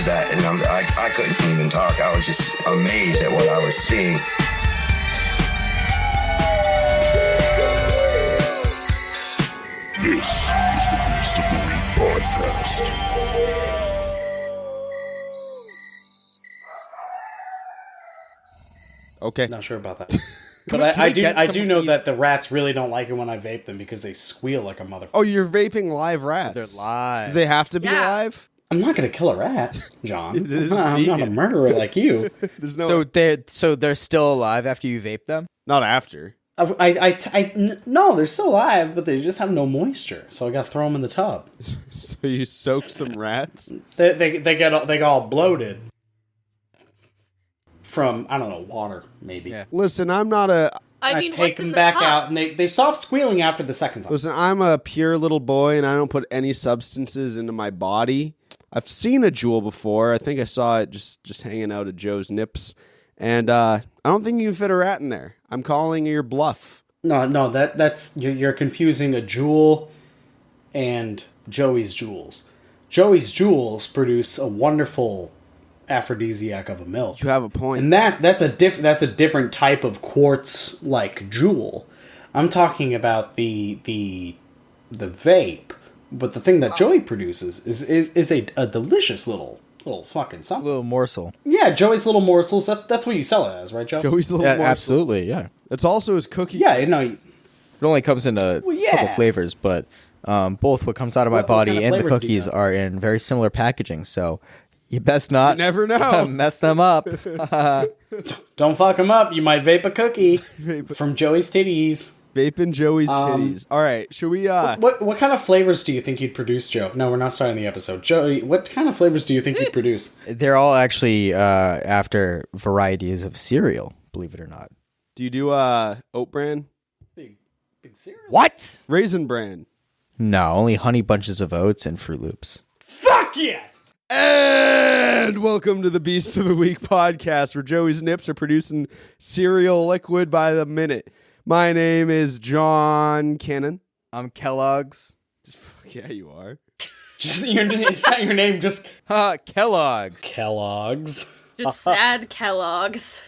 is that? And I couldn't even talk. I was just amazed at what I was seeing. This is the Beast of the Week podcast. Okay. Not sure about that. But I do know that the rats really don't like it when I vape them because they squeal like a motherfucker. Oh, you're vaping live rats. They're live. Do they have to be live? I'm not going to kill a rat, John. I'm not a murderer like you. There's no. So they're still alive after you vape them? Not after. No, they're still alive, but they just have no moisture. So I got to throw them in the tub. So you soak some rats? They get all bloated from, I don't know, water maybe. Yeah. Listen, I'm not a. I take them back out, and they stop squealing after the second time. Listen, I'm a pure little boy, and I don't put any substances into my body. I've seen a jewel before. I think I saw it just hanging out at Joe's Nips, and I don't think you can fit a rat in there. I'm calling your bluff. No, that's you're confusing a jewel and Joey's jewels. Joey's jewels produce a wonderful aphrodisiac of a milk. You have a point. And that's a different type of quartz like jewel. I'm talking about the vape, but the thing that Joey produces is a delicious little fucking something. Little morsel. Yeah, Joey's little morsels. That's what you sell it as, right, Joe? Joey's little morsels. Absolutely, yeah. It's also his cookie. Yeah, no. It only comes in a couple flavors, but both what comes out of my body and the cookies are in very similar packaging, so you best not You never know. mess them up. Don't fuck them up. You might vape a cookie from Joey's titties. Vaping Joey's titties. All right, should we... What kind of flavors do you think you'd produce, Joe? No, we're not starting the episode. Joey, what kind of flavors do you think you'd produce? They're all actually after varieties of cereal, believe it or not. Do you do oat bran? Big cereal? What? Raisin bran. No, only honey bunches of oats and Fruit Loops. Fuck yes! And welcome to the Beast of the Week podcast, where Joey's Nips are producing cereal liquid by the minute. My name is John Cannon. I'm Kellogg's. Fuck yeah, you are. Is that your name? Just Kellogg's. Kellogg's. Just sad Kellogg's.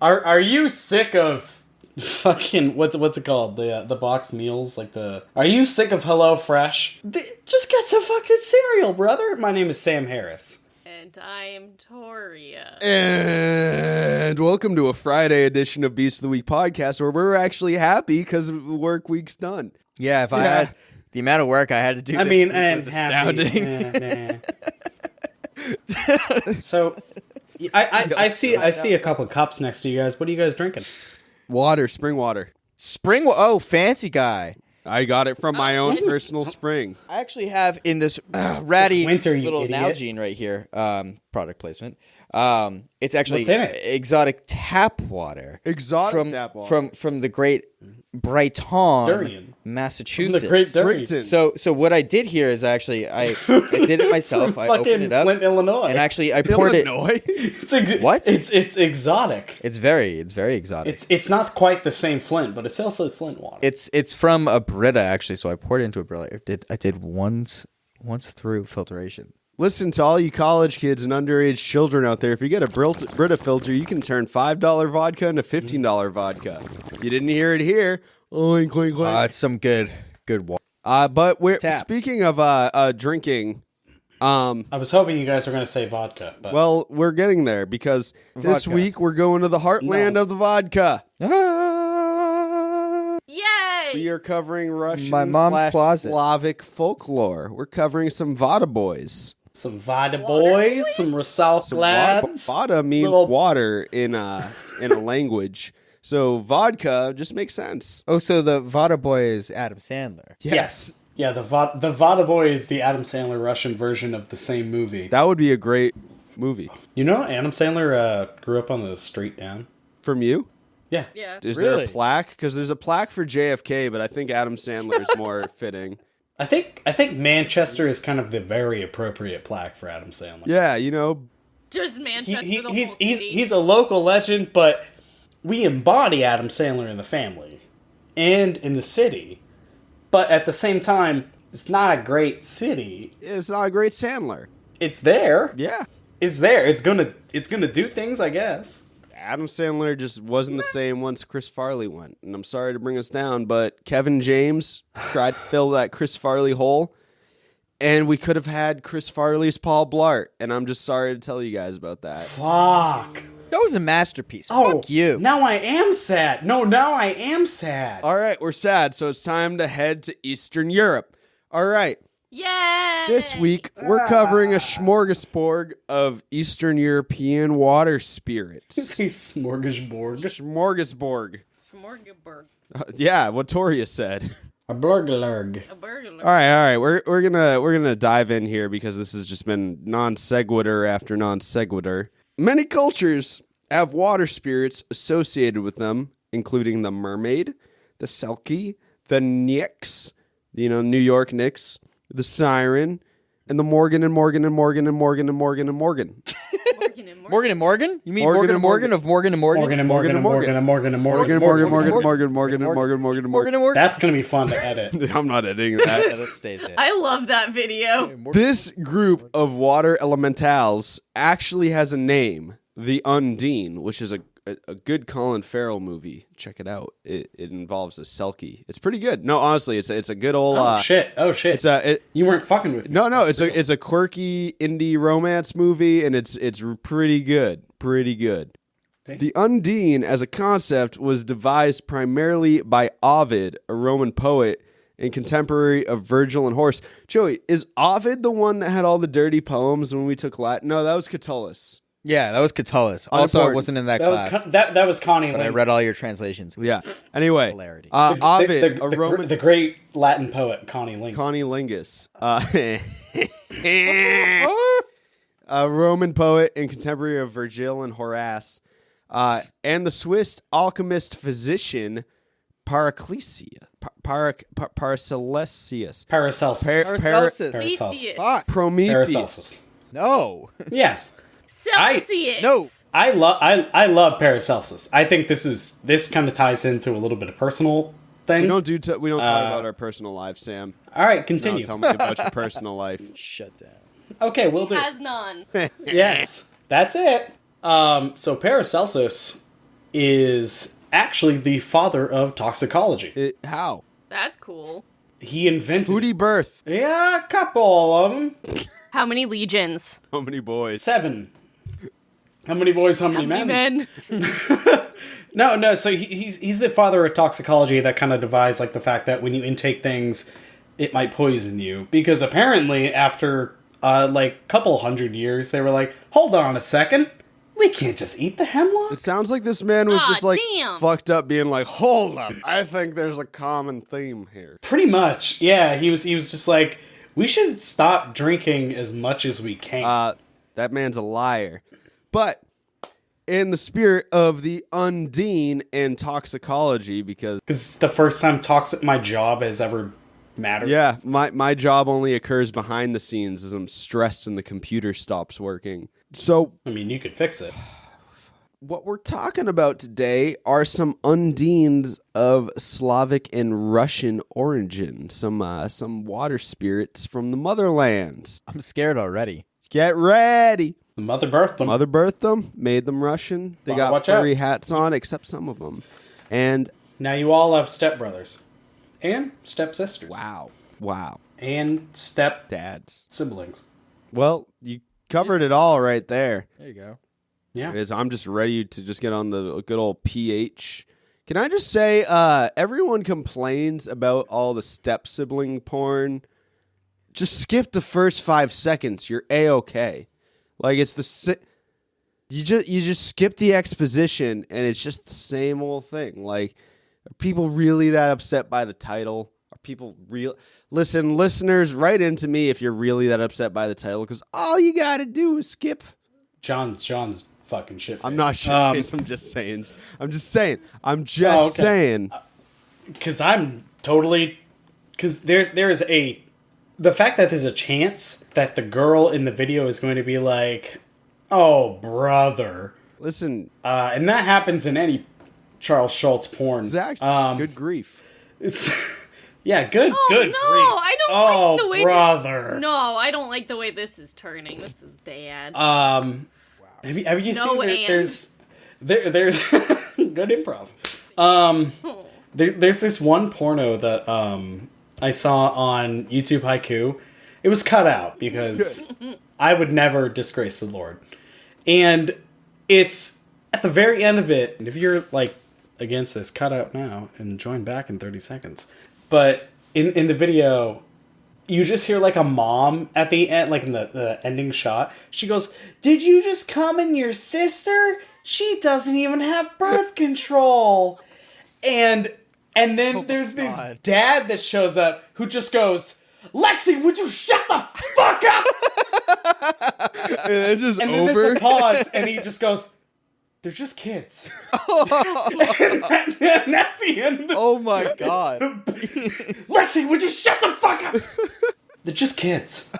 Are you sick of fucking what's it called? The box meals, like the. Are you sick of Hello Fresh? Just get some fucking cereal, brother. My name is Sam Harris. And I am Toria. And welcome to a Friday edition of Beast of the Week podcast, where we're actually happy because the work week's done. Yeah, if I had the amount of work I had to do, I mean, was astounding. So, I see a couple of cups next to you guys. What are you guys drinking? Water, spring water. Fancy guy. I got it from my own personal spring. I actually have in this ratty Winter, you little idiot. Nalgene right here, product placement. It's actually What's in it? exotic tap water. Tap water. From the great Brighton, Durian. Massachusetts. From the Great Durian. Brighton. So what I did here is actually I did it myself. I opened it up, Flint, Illinois. and actually I poured Illinois? What? It's exotic. It's very exotic. It's not quite the same Flint, but it's also Flint water. It's from a Brita actually. So I poured it into a Brita. I did once through filtration. Listen to all you college kids and underage children out there. If you get a Brita filter, you can turn $5 vodka into $15 vodka. You didn't hear it here. Oink, oink, oink. It's some good water. But we're Tap. speaking of drinking. I was hoping you guys were going to say vodka. But Well, we're getting there because this Vodka. week we're going to the heartland of the vodka. Yay! We are covering Russian My mom's closet. Slavic folklore. We're covering some Vada boys. some Vada boys, some Rusalk lads. Vada means little- water in a language. So vodka just makes sense. Oh, so the Vada boy is Adam Sandler. Yes. Yeah, the Vada boy is the Adam Sandler Russian version of the same movie. That would be a great movie. You know, Adam Sandler grew up on the street down. From you? Yeah. Yeah. Is there Really? a plaque? Because there's a plaque for JFK, but I think Adam Sandler is more fitting. I think Manchester is kind of the very appropriate plaque for Adam Sandler. Yeah, you know. Just Manchester. the whole He's city. a local legend, but we embody Adam Sandler in the family and in the city. But at the same time, it's not a great city. It's not a great Sandler. it's there. Yeah. It's there. It's gonna do things, I guess. Adam Sandler just wasn't the same once Chris Farley went. And I'm sorry to bring us down, but Kevin James tried to fill that Chris Farley hole. And we could have had Chris Farley's Paul Blart. And I'm just sorry to tell you guys about that. Fuck. That was a masterpiece. Oh, Fuck you. Now I am sad. No, now I am sad. All right, we're sad, so it's time to head to Eastern Europe. All right. Yay! This week, we're covering a smorgasbord of Eastern European water spirits. Say smorgasbord. Smorgasbord. Schmorgenberg. Yeah, what Toria said. A burglarg. A burglar. All right. We're gonna dive in here because this has just been non sequitur after non sequitur. Many cultures have water spirits associated with them, including the mermaid, the selkie, the Knicks, New York Knicks, the siren, and the Morgan and Morgan and Morgan and Morgan and Morgan and Morgan. Morgan and Morgan? You mean Morgan and Morgan of Morgan and Morgan? Morgan and Morgan and Morgan and Morgan and Morgan and Morgan, Morgan. Morgan, Morgan, Morgan, Morgan, Morgan, Morgan and Morgan? That's gonna be fun to edit. I'm not editing that. Yeah, that stays in. I love that video. This group of water elementals actually has a name, the Undine, which is a good Colin Farrell movie. Check it out. It involves a selkie. It's pretty good. No, honestly, it's a good old. Oh shit! You weren't fucking with me. No. It's a quirky indie romance movie, and it's pretty good. Pretty good. The Undine, as a concept, was devised primarily by Ovid, a Roman poet and contemporary of Virgil and Horace. Joey, is Ovid the one that had all the dirty poems when we took Latin? No, that was Catullus. Yeah, that was Catullus. Also, I wasn't in that class. That was Connie. But I read all your translations. Yeah. Anyway, Hilarity. Ovid, the great Latin poet Connie Lingus. Connie Lingus. A Roman poet and contemporary of Virgil and Horace, and the Swiss alchemist physician Paracelsus. Paracelsus. Paracelsus. Fuck. Prometheus. Paracelsus. No. Yes. Celsius. No. I love Paracelsus. I think this kind of ties into a little bit of personal thing. We don't talk about our personal lives, Sam. All right, No, continue. tell me about your personal life. Shut down. Okay, we'll do. Has none. Yes, that's it. So Paracelsus is actually the father of toxicology. How? That's cool. He invented. Who'd he birth? Yeah, a couple of them. How many legions? How many boys? 7. How many boys? How many men? No. So he's the father of toxicology that kind of devised like the fact that when you intake things, it might poison you. Because apparently after like couple hundred years, they were like, hold on a second, we can't just eat the hemlock. It sounds like this man was just like damn. fucked up, being like, hold up, I think there's a common theme here. Pretty much, yeah. He was just like, we should stop drinking as much as we can. That man's a liar. But in the spirit of the Undine and toxicology, because it's the first time my job has ever mattered. yeah, my job only occurs behind the scenes as I'm stressed and the computer stops working. So I mean, you could fix it. what we're talking about today are some Undines of Slavic and Russian origin, some water spirits from the motherlands. I'm scared already. Get ready. The mother birthed them. Mother birthed them, made them Russian. They got watch furry out. hats on, except some of them. And Now you all have stepbrothers. And stepsisters. wow. And step Dads. siblings. Well, you covered it all right there. There you go. Yeah. I'm just ready to just get on the good old pH. Can I just say, everyone complains about all the step sibling porn. Just skip the first 5 seconds. You're A-okay. Like, it's you just skip the exposition, and it's just the same old thing. Like, are people really that upset by the title? Are people Listen, listeners, write into me if you're really that upset by the title, because all you gotta do is skip. John's fucking shit. I'm not sure. I'm just saying. Saying. Because I'm totally. Because there's the fact that there's a chance that the girl in the video is going to be like, oh, brother. Listen, And that happens in any Charles Schultz porn. Zach, good grief. It's, yeah, good. Oh good no, grief. I Oh, like the way brother. No, I don't like the way this is turning. This is bad. Have you No, seen and. there's good improv. There's this one porno that I saw on YouTube Haiku. It was cut out because I would never disgrace the Lord. And it's at the very end of it, and if you're like against this, cut out now and join back in 30 seconds. But in the video, you just hear like a mom at the end, like in the ending shot. She goes, "Did you just come in your sister? She doesn't even have birth control." And then there's this dad that shows up who just goes, "Lexi, would you shut the fuck up?" And it's just And then over. there's a pause, and he just goes, "They're just kids." And that's the end of the Oh my god. Lexi, would you shut the fuck up? They're just kids.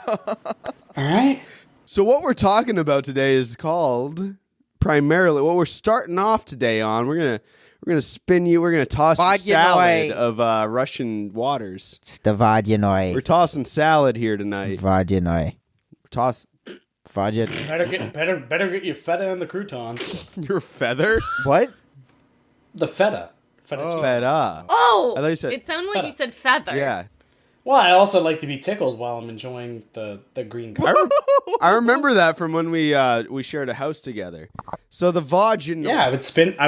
Alright? So what we're talking about today is called primarily what we're starting off today on. We're gonna spin you. We're gonna toss you salad of Russian waters. It's the Vodyanoy. We're tossing salad here tonight. Vodyanoy. Toss Vodyan. Better get your feta and the croutons. your feather. What? The feta. Feta cheese. Feta. Oh! I thought you said It sounded like Feather. you said feather. Yeah. Well, I also like to be tickled while I'm enjoying the green I, color. I remember that from when we shared a house together. So the Vodyanoy. Yeah, I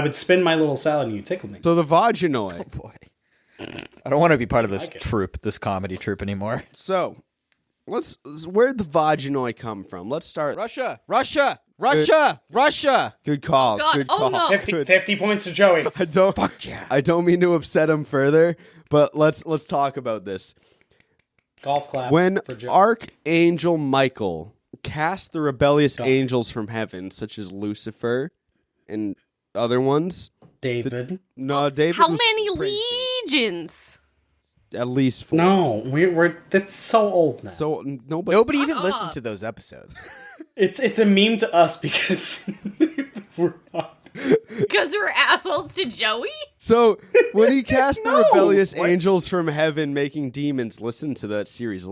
would spin my little salad and you tickle me. So the Vodyanoy. Boy. I don't want to be part of this like it. troupe, this comedy troupe anymore. So where'd the Vodyanoy come from? Let's start. Russia. Russia. Good call. God. Good Oh, call. no. 50 points to Joey. I don't mean to upset him further, but let's talk about this. Golf clap. When for Joey. Archangel Michael cast the rebellious angels from heaven, such as Lucifer and other ones. David. No, David. How was many crazy. legions? At least 4. No, we're that's so old now. So nobody. Nobody even listened to those episodes. It's a meme to us because we're not. Because we're assholes to Joey? So when he cast the rebellious angels from heaven, making demons, listen to that series.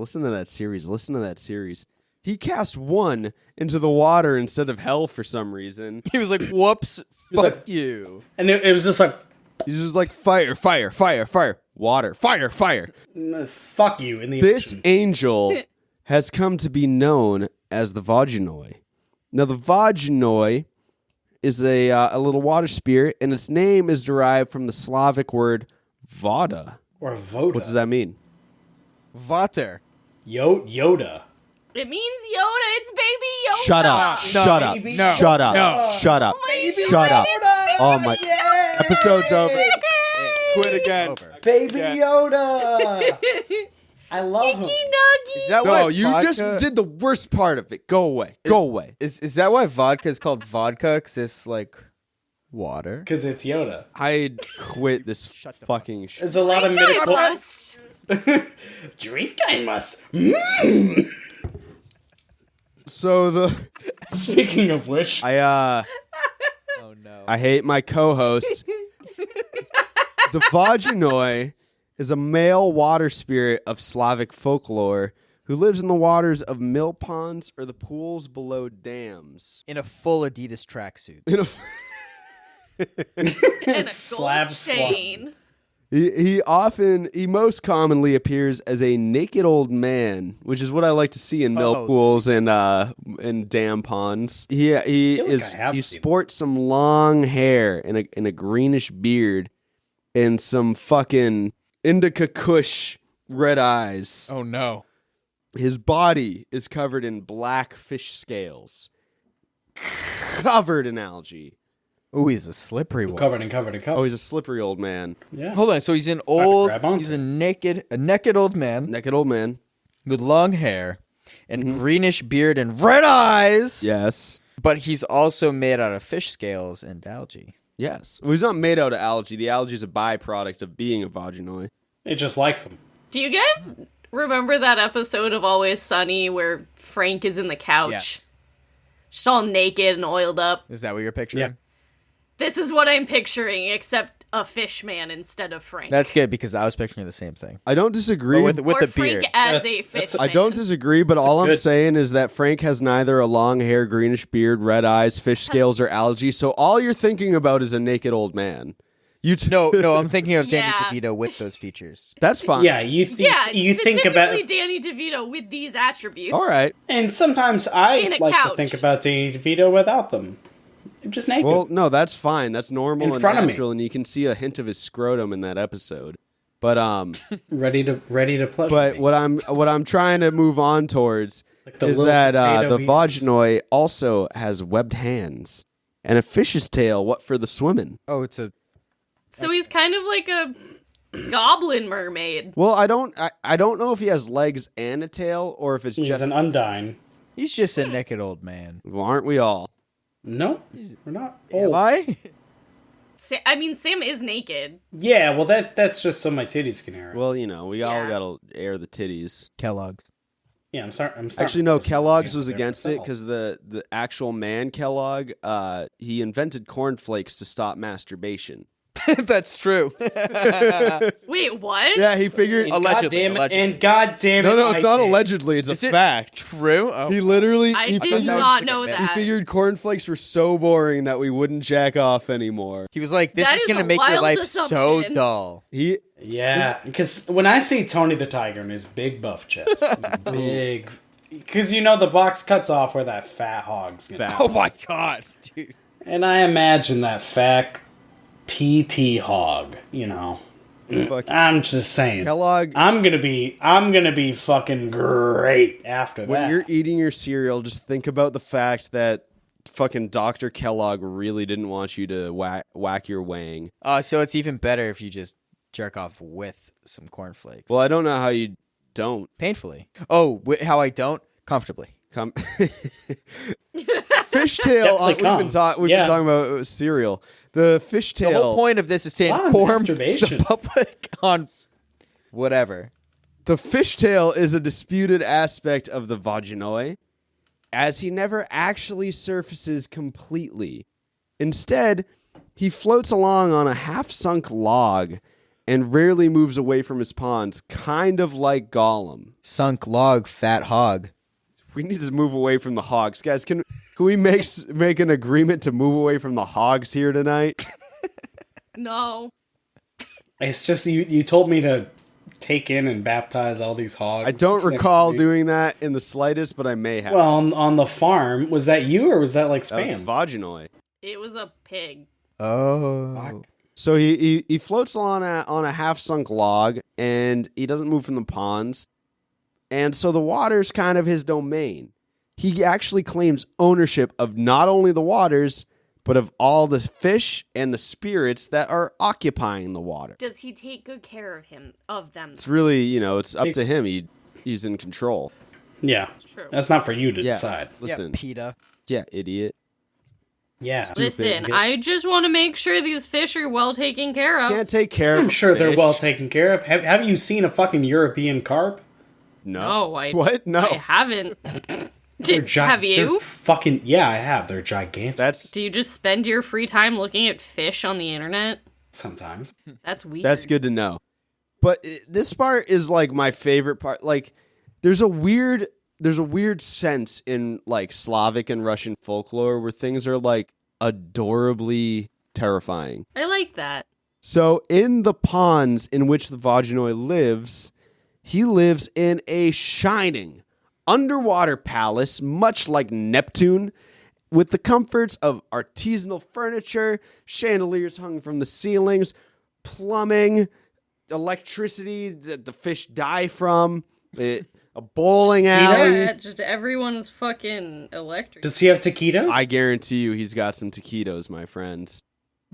He cast one into the water instead of hell for some reason. He was like, whoops, fuck you. And it was just like, He's just like fire, water, fire. fuck you in the This ocean. angel has come to be known as the Vodyanoy. Now, the Vodyanoy is a little water spirit, and its name is derived from the Slavic word voda. Or Voda. What does that mean? Vater. Yoda. It means Yoda. It's baby Yoda. Shut up. Shut up. baby. No. Shut up. No. Shut up. Baby Shut up. Yoda. Oh my. Episode's over. Quit again. Over. Baby Yeah. Yoda. I love him. Chicky Nuggy. Is that No, why you vodka- just did the worst part of it. Go away. Go away. Is that why vodka is called vodka? Because it's like water. Because it's Yoda. I'd quit this fucking shit. There's a lot of I medical. must. Drink I must. So Speaking of which, Oh no. I hate my co-host. The Vodyanoy is a male water spirit of Slavic folklore who lives in the waters of mill ponds or the pools below dams. In a full Adidas tracksuit. You know, And a Slab gold squat. chain. he most commonly appears as a naked old man, which is what I like to see in mill Oh. pools and dam ponds. He like I have he seen sports some long hair and a greenish beard and some fucking indica kush red eyes. Oh no. His body is covered in black fish scales, covered in algae. Oh, he's a slippery one. covered and covered and covered. Oh, he's a slippery old man. Yeah. Hold on. So he's an old. grab onto He's a naked old man Naked old man. with long hair and greenish beard and red eyes. Yes. But he's also made out of fish scales and algae. Yes. Well, he's not made out of algae. The algae is a byproduct of being a Vodyanoy. It just likes him. Do you guys remember that episode of Always Sunny where Frank is in the couch? Yes. Just all naked and oiled up. Is that what you're picturing? Yeah. This is what I'm picturing, except a fish man instead of Frank. That's good because I was picturing the same thing. I don't disagree. But with or the Frank beard. as That's- a fish I man. don't disagree, but all I'm good- saying is that Frank has neither a long hair, greenish beard, red eyes, fish scales, or algae. So all you're thinking about is a naked old man. No, I'm thinking of Danny Yeah. DeVito with those features. That's fine. Yeah, you think about, specifically Danny DeVito with these attributes. All right. and sometimes I In a like to couch. think about Danny DeVito without them. They're just naked. Well, no, that's fine. That's normal In and front of me. natural, and you can see a hint of his scrotum in that episode. But ready to pleasure. but me. what I'm trying to move on towards the is little that potato the beans. Vodyanoy also has webbed hands and a fish's tail. What for the swimming? Oh, it's a So he's kind of like a goblin mermaid. Well, I don't know if he has legs and a tail or if it's He's just. an undine. he's just a naked old man. Well, aren't we all? No, we're not. Am I? I mean, Sam is naked. Yeah, well that's just so my titties can air. Well, you know, we all Yeah. gotta air the titties. Kellogg's. Yeah, I'm sorry. Actually, no. Kellogg's was against it because the actual man Kellogg, he invented cornflakes to stop masturbation. That's true. Wait, what? Yeah, he figured. Allegedly, And God damn it! No, it's I not did. allegedly. It's Is a it fact. True. Oh. He literally. I he did figured, not he know figured He that. figured cornflakes were so boring that we wouldn't jack off anymore. He was like, "This That is is gonna a make your wild life so assumption. dull." Yeah, because when I see Tony the Tiger and his big buff chest, big, because you know the box cuts off where that fat hog's gonna. Fat. Oh my god, dude. And I imagine that fat TT hog. You know, Fuck. I'm just saying. Kellogg. I'm gonna be fucking great after When that. you're eating your cereal, just think about the fact that fucking Dr. Kellogg really didn't want you to whack your wang. So it's even better if you just jerk off with some cornflakes. Well, I don't know how you don't Painfully. Oh, how I don't? Comfortably. come. Fishtail. Definitely We've been talking about cereal. The fishtail. The whole point of this is to lot of inform masturbation. the public on whatever. The fishtail is a disputed aspect of the Vodyanoy, as he never actually surfaces completely. Instead, he floats along on a half-sunk log and rarely moves away from his ponds, kind of like Gollum. Sunk log, fat hog. We need to move away from the hogs. Guys, can we make an agreement to move away from the hogs here tonight? No. It's just you told me to take in and baptize all these hogs. I don't next recall week. doing that in the slightest, but I may have. Well, on the farm, was that you or was that like that was the spam? Vodyanoy. It was a pig. Oh. So he floats on a half-sunk log, and he doesn't move from the ponds. And so the water's kind of his domain. He actually claims ownership of not only the waters, but of all the fish and the spirits that are occupying the water. Does he take good care of them? It's really, it's up to him. He's in control. Yeah, True. that's not for you to Yeah. decide. Listen. Yeah, PETA. Yeah, idiot. Yeah, Listen, bitch. I just want to make sure these fish are well taken care of. Can't take care of I'm sure they're fish. well taken care of. Have you seen a fucking European carp? No, I What? No. I haven't. They're Have they're you? fucking yeah, I have. They're gigantic. That's Do you just spend your free time looking at fish on the internet? Sometimes. That's weird. That's good to know. But this part is like my favorite part. Like there's a weird sense in like Slavic and Russian folklore where things are like adorably terrifying. I like that. So in the ponds in which the Vodyanoy lives, he lives in a shining underwater palace, much like Neptune, with the comforts of artisanal furniture, chandeliers hung from the ceilings, plumbing, electricity that the fish die from, a bowling alley. Yeah, just everyone's fucking electric. Does he have taquitos? I guarantee you he's got some taquitos, my friends.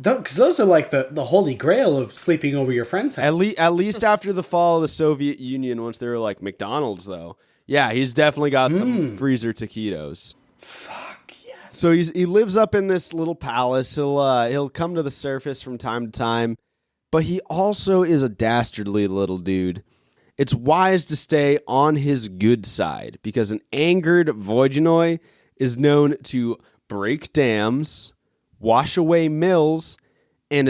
Because those are like the holy grail of sleeping over your friend's house. At least after the fall of the Soviet Union, once they were like McDonald's, though. Yeah, he's definitely got some freezer taquitos. Fuck yeah. So he lives up in this little palace. He'll come to the surface from time to time, but he also is a dastardly little dude. It's wise to stay on his good side because an angered Vodyanoy is known to break dams, wash away mills, And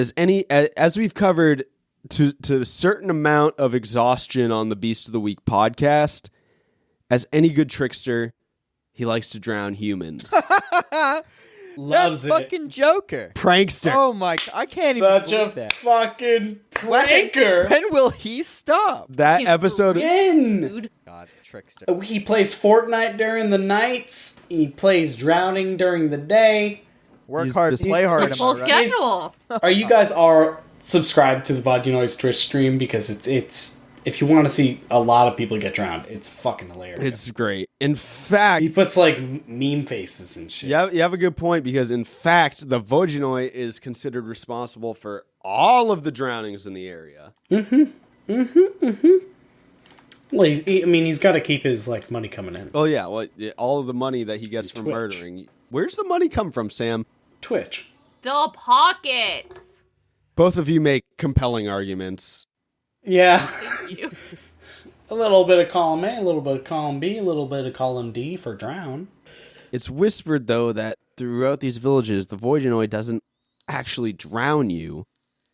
as we've covered to a certain amount of exhaustion on the Beast of the Week podcast, as any good trickster, he likes to drown humans. Loves that fucking Joker. Prankster. Oh my! I can't even Such a believe that. fucking pranker. When will he stop? That episode. When? God, trickster. He plays Fortnite during the nights. He plays drowning during the day. Work He's hard, just- play hard. am I Full right? schedule. Are you guys subscribed to the Vodyanoy's Twitch stream? Because it's if you want to see a lot of people get drowned, it's fucking hilarious. It's great. In fact, He puts like meme faces and shit. you have a good point, because in fact, the Vodyanoy is considered responsible for all of the drownings in the area. Well, he's got to keep his like money coming in. Oh yeah, well, all of the money that he gets from Twitch. murdering. Where's the money come from, Sam? Twitch. The pockets. Both of you make compelling arguments. Yeah. You. A little bit of column A, a little bit of column B, a little bit of column D for drown. It's whispered, though, that throughout these villages, the Vodyanoy doesn't actually drown you.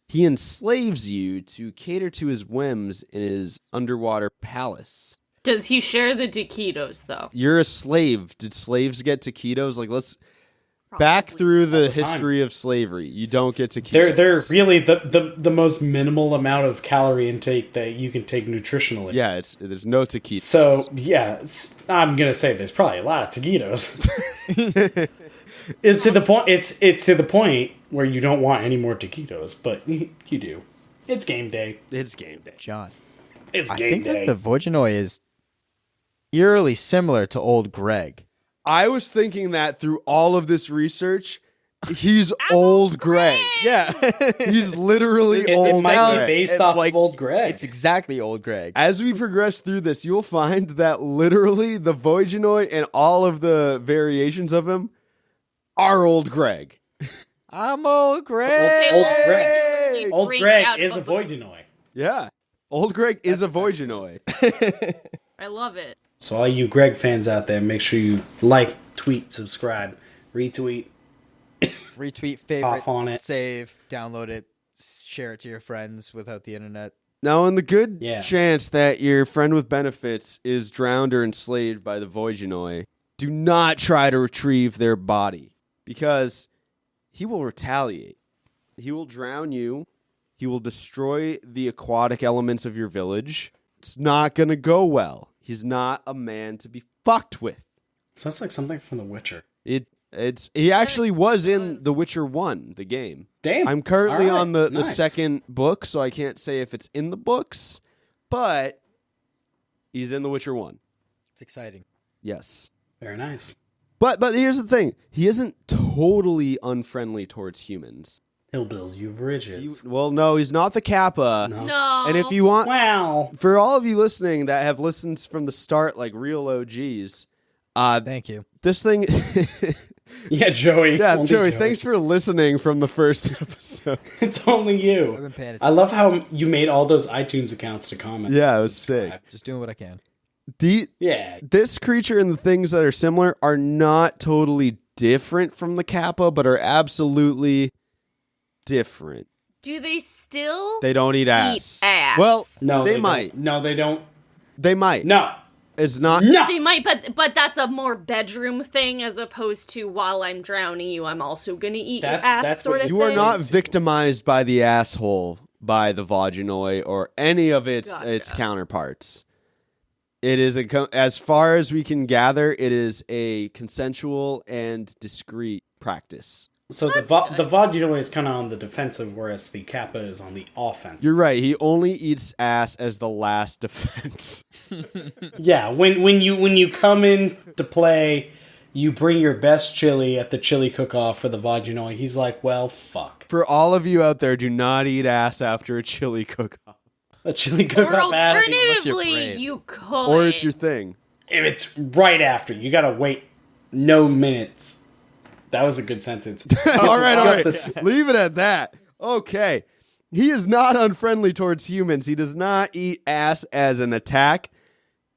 He enslaves you to cater to his whims in his underwater palace. Does he share the taquitos, though? You're a slave. Did slaves get taquitos? Like, let's back through the history of slavery. You don't get taquitos. They're really the most minimal amount of calorie intake that you can take nutritionally. Yeah, there's no taquitos. So yeah, I'm gonna say there's probably a lot of taquitos. It's to the point. It's to the point where you don't want any more taquitos, but you do. It's game day. It's game day. John, It's I game think day. that the Vodyanoy is eerily similar to old Greg. I was thinking that through all of this research, he's old Greg. Yeah, He's literally it old might be Greg. based It's off like- of old Greg. it's exactly old Greg. As we progress through this, you'll find that literally the Vodyanoy and all of the variations of him are old Greg. I'm old Greg. Old Greg. Really Old drink Greg out is a of a- Vodyanoy. Yeah. Old Greg is a Vodyanoy. I love it. So all you Greg fans out there, make sure you like, tweet, subscribe, retweet. Retweet, favorite, Off on it. save, download it, share it to your friends without the internet. Now, in the good Yeah. chance that your friend with benefits is drowned or enslaved by the Vodyanoy, do not try to retrieve their body, because he will retaliate. He will drown you. He will destroy the aquatic elements of your village. It's not going to go well. He's not a man to be fucked with. Sounds like something from The Witcher. He actually was in The Witcher 1, the game. Damn. I'm currently All right. on the Nice. second book, so I can't say if it's in the books, but he's in The Witcher 1. It's exciting. Yes. Very nice. But here's the thing. He isn't totally unfriendly towards humans. He'll build you bridges. No, he's not the Kappa. No. And if you want, Wow. for all of you listening that have listened from the start like real OGs, Thank you. this thing... Yeah, Joey. Yeah, Only Joey, thanks for listening from the first episode. It's only I've you. been paying I attention. love how you made all those iTunes accounts to comment. Yeah, it was sick. Just doing what I can. Yeah. This creature and the things that are similar are not totally different from the Kappa, but are absolutely different. Do they still They don't eat ass. ass? Well, No, they don't. might. No, they don't. They might. No. It's not. No. They might, but that's a more bedroom thing as opposed to while I'm drowning you, I'm also gonna eat That's- your ass that's sort what of You thing. are not victimized by the asshole by the Vodyanoy or any of its Gotcha. counterparts. It is as far as we can gather, it is a consensual and discreet practice. So the Vodyanoy is kind of on the defensive, whereas the Kappa is on the offensive. You're right. He only eats ass as the last defense. Yeah, when you come in to play, you bring your best chili at the chili cook-off for the Vodyanoy. He's like, well, fuck. For all of you out there, do not eat ass after a chili cook-off. A chili Or cook-off ass. alternatively, brave. you could. Or it's your thing. If it's right after, you gotta wait no minutes. That was a good sentence. all right. Off the- Leave it at that. Okay. He is not unfriendly towards humans. He does not eat ass as an attack.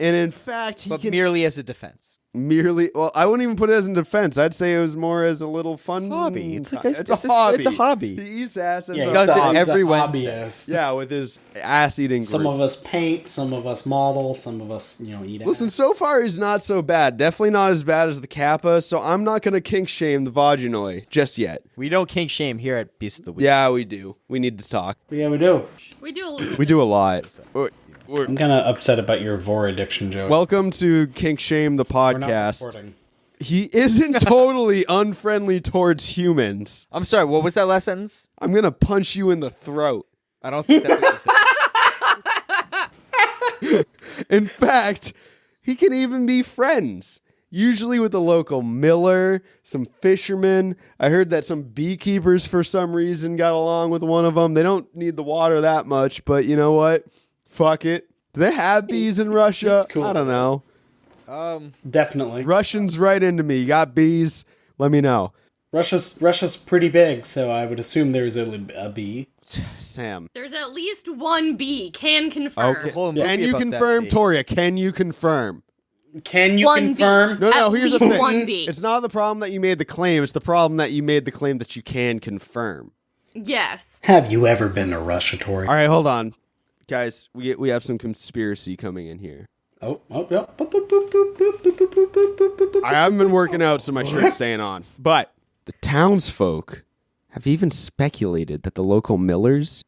And in fact, But merely as a defense. merely, well, I wouldn't even put it as a defense. I'd say it was more as a little fun hobby. It's like it's a hobby. It's a hobby. He eats ass as Yeah, a he does it hobby. he's a every Wednesday. hobbyist. Yeah, with his ass eating group. Some of us paint, some of us model, some of us, eat ass. Listen, so far he's not so bad. Definitely not as bad as the Kappa, so I'm not going to kink shame the Vodyanoy just yet. We don't kink shame here at Beast of the Week. Yeah, we do. We need to talk. Yeah, we do. We do. We do a lot. I'm kind of upset about your vor addiction joke. Welcome to Kink Shame the We're not podcast. recording. He isn't totally unfriendly towards humans. I'm sorry, what was that last sentence? I'm going to punch you in the throat. I don't think that's what you said. In fact, he can even be friends. Usually with the local miller, some fishermen. I heard that some beekeepers for some reason got along with one of them. They don't need the water that much, but you know what? Fuck it. Do they have bees in Russia? it's cool. I don't know. Definitely. Russians right into me. You got bees? Let me know. Russia's pretty big, so I would assume there's a bee. Sam. There's at least one bee. Can confirm. Okay. Whole Can movie you about that confirm, bee. Toria? Can you confirm? Can you One confirm? bee. No, At here's the least thing. one bee. It's not the problem that you made the claim. It's the problem that you made the claim that you can confirm. Yes. Have you ever been to Russia, Tori? All right, hold on. Guys, we have some conspiracy coming in here. Oh. I haven't been working out, so my shirt's staying on. But the townsfolk have even speculated that the local millers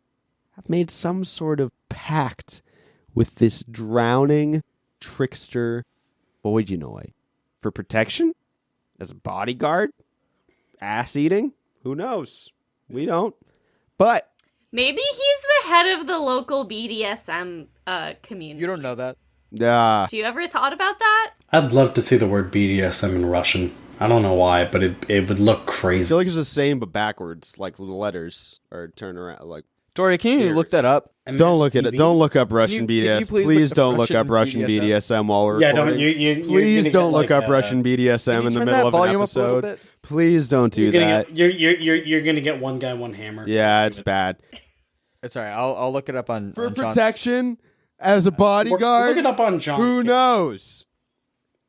have made some sort of pact with this drowning trickster Vodyanoy for protection, as a bodyguard, ass eating. Who knows? We don't. But Maybe he's the head of the local BDSM community. You don't know that. Do you ever thought about that? I'd love to see the word BDSM in Russian. I don't know why, but it would look I crazy. feel like it's the same but backwards, like the letters are turned around. Like, Dory, can you look that up? don't look at it. Don't look up Russian Can you BDSM. please Please look up don't look up Russian Russian BDSM while we're Yeah, recording. don't you? Please don't look up Russian Can BDSM you in the turn middle that of an volume up a little episode. bit? Please don't do You're gonna that. get, you're gonna get one guy, one hammer. Yeah, it's bad. It's all right. I'll look it up on For on John's- protection, as a bodyguard, Look it up on John's. who knows?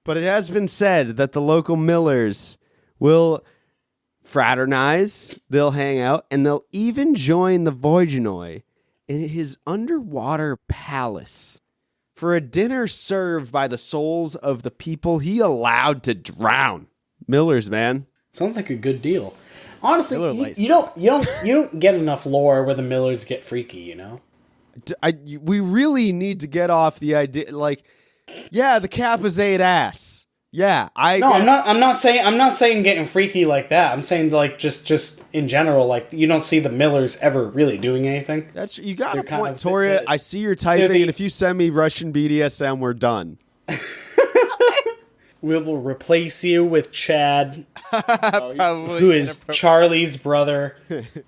But it has been said that the local millers will fraternize, they'll hang out, and they'll even join the Vodyanoy in his underwater palace for a dinner served by the souls of the people he allowed to drown. Millers, man. Sounds like a good deal. Honestly, Miller you, Lights. you don't get enough lore where the Millers get freaky. You know. We really need to get off the idea. Like, yeah, the Kappas ate ass. Yeah, No, I'm not saying getting freaky like that. I'm saying like just in general, like you don't see the Millers ever really doing anything. That's you got a They're kind point, of- Toria. I see your typing, the- and if you send me Russian BDSM, we're done. We will replace you with Chad, Probably who is Charlie's brother.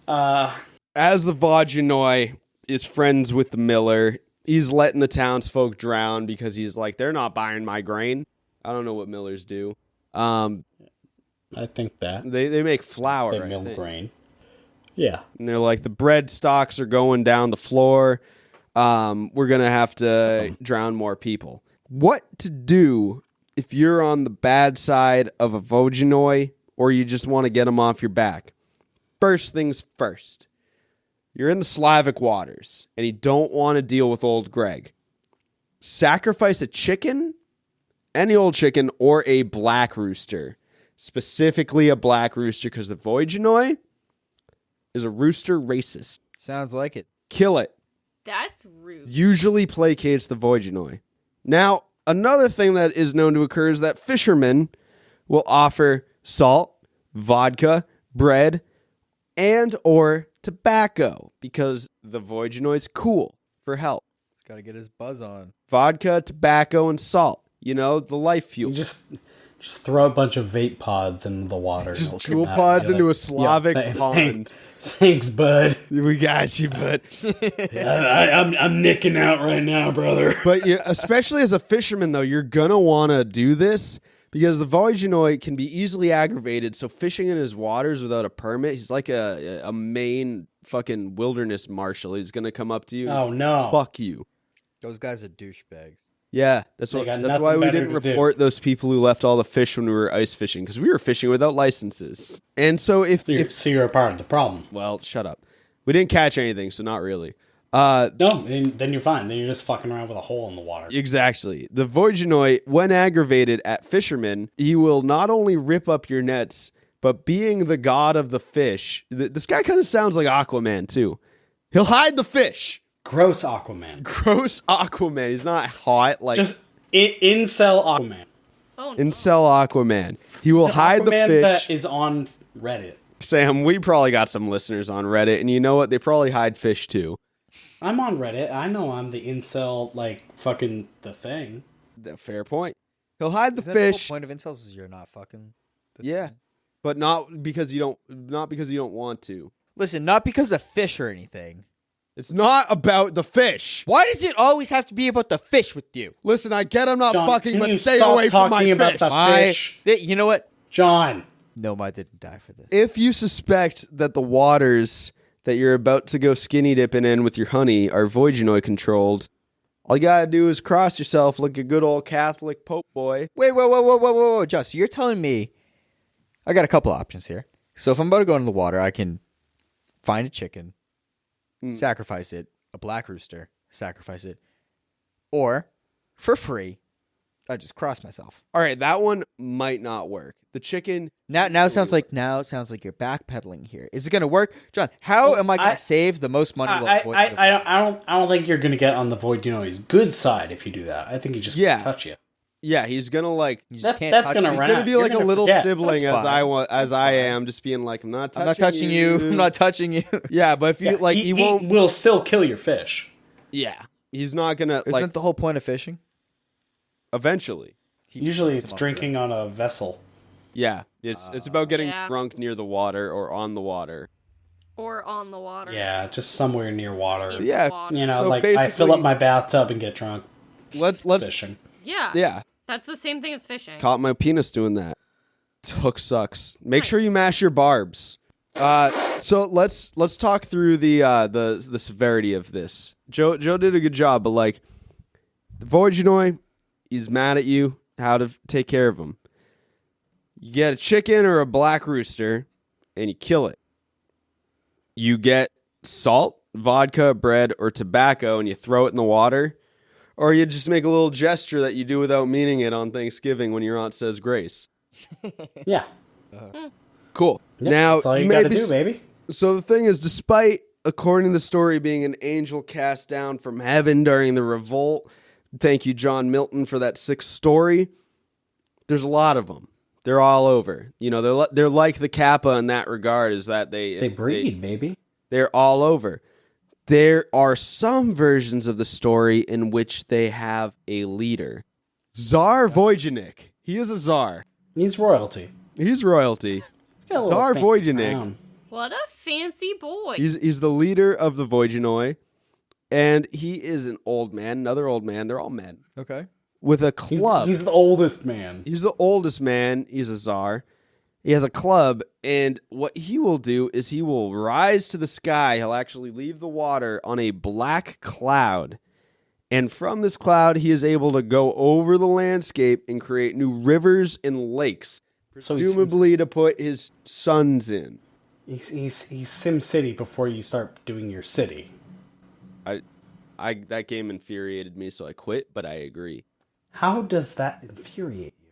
As the Vodyanoy is friends with the miller, he's letting the townsfolk drown because he's like, they're not buying my grain. I don't know what millers do. I think that They make flour. they I mill think. grain. Yeah. And they're like, the bread stalks are going down the floor. We're going to have to drown more people. What to do if you're on the bad side of a Vodyanoy or you just want to get them off your back? First things first. You're in the Slavic waters and you don't want to deal with old Greg. Sacrifice a chicken, any old chicken, or a black rooster. Specifically a black rooster because the Vodyanoy is a rooster racist. Sounds like it. Kill it. That's rude. Usually placates the Vodyanoy. Now, another thing that is known to occur is that fishermen will offer salt, vodka, bread, and or tobacco because the Vodyanoy's cool for help. Got to get his buzz on. Vodka, tobacco, and salt. You know, the life fuel. You just throw a bunch of vape pods into the water. Just and it'll jewel come out. pods You're into like, a Slavic "Yeah, pond. Thanks, bud. We got you, bud. I'm nicking out right now, brother. But you, especially as a fisherman, though, you're going to want to do this because the Vodyanoy can be easily aggravated. So fishing in his waters without a permit, he's like a Maine fucking wilderness marshal. He's going to come up to you. Oh no. Fuck you. Those guys are douchebags. Yeah, that's They got that's nothing why we better didn't to do. report those people who left all the fish when we were ice fishing, because we were fishing without licenses. And so So you're a part of the problem. well, shut up. We didn't catch anything, so not really. No, then you're fine. Then you're just fucking around with a hole in the water. Exactly. The Vodyanoy, when aggravated at fishermen, he will not only rip up your nets, but being the god of the fish, this guy kind of sounds like Aquaman too. He'll hide the fish. Gross Aquaman. Gross Aquaman. He's not hot like Just incel Aquaman. Oh, no. incel Aquaman. He will hide the Aquaman fish. that is on Reddit. Sam, we probably got some listeners on Reddit, and you know what? They probably hide fish too. I'm on Reddit. I know I'm the incel, like, fucking the thing. Fair point. He'll hide the Isn't that the whole fish. point of incels is you're not fucking. Yeah, but not because you don't want to. Listen, not because of fish or anything. It's not about the fish. Why does it always have to be about the fish with you? Listen, I get I'm not John, fucking, can but you stay stop away from my talking about fish. the fish? You know what? John. Noma didn't die for this. If you suspect that the waters that you're about to go skinny dipping in with your honey are Vodyanoy controlled, all you gotta do is cross yourself like a good old Catholic Pope boy. Wait, whoa, Just, you're telling me I got a couple options here. So if I'm about to go into the water, I can find a chicken, sacrifice it, a black rooster, sacrifice it, or for free, I just cross myself. All right, that one might not work. The chicken. Now it sounds like you're backpedaling here. Is it gonna work, John? How am I gonna save the most money? I don't think you're gonna get on the Vodyanoy's good side if you do that. I think he just Yeah. touch you. Yeah, he's gonna like. You just That, can't that's touch gonna me. He's run gonna out. be You're like a gonna little forget. sibling That's as fine. I am, just being like, I'm not touching I'm not touching you. I'm not touching you. Yeah, but if you like, he he won't. will still kill your fish. Yeah, he's not gonna Isn't like. that the whole point of fishing? Eventually, Usually it's drinking on a vessel. yeah, it's about getting Yeah. drunk near the water or on the water. Or on the water. Yeah, just somewhere near water. In Yeah, the water. You know, So like I fill up basically- my bathtub and get drunk Let's fishing. Yeah. yeah. That's the same thing as fishing. Caught my penis doing that. Hook sucks. Make sure you mash your barbs. So let's talk through the severity of this. Joe did a good job, but like the Vodyanoy, he's mad at you. How to take care of him? You get a chicken or a black rooster, and you kill it. You get salt, vodka, bread, or tobacco, and you throw it in the water. Or you just make a little gesture that you do without meaning it on Thanksgiving when your aunt says grace. Yeah. Cool. Yeah, Now, that's all you may gotta be do, baby. So the thing is, despite, according to the story, being an angel cast down from heaven during the revolt, thank you, John Milton, for that 6th story, there's a lot of them. They're all over. You know, they're like the Kappa in that regard, is that They breed, baby. they're all over. There are some versions of the story in which they have a leader. Tsar Vodyanic. He is a czar. He's royalty. He's royalty. He's got a little Tsar fancy Vodyanic. crown. What a fancy boy. He's the leader of the Vodyanoy, and he is an old man, another old man. They're all men Okay. with a He's, club. he's the oldest man. He's the oldest man. He's a czar. He has a club, and what he will do is he will rise to the sky. He'll actually leave the water on a black cloud. And from this cloud, he is able to go over the landscape and create new rivers and lakes, So he's presumably to put his sons in. He's Sim City before you start doing your city. That game infuriated me, so I quit, but I agree. How does that infuriate you?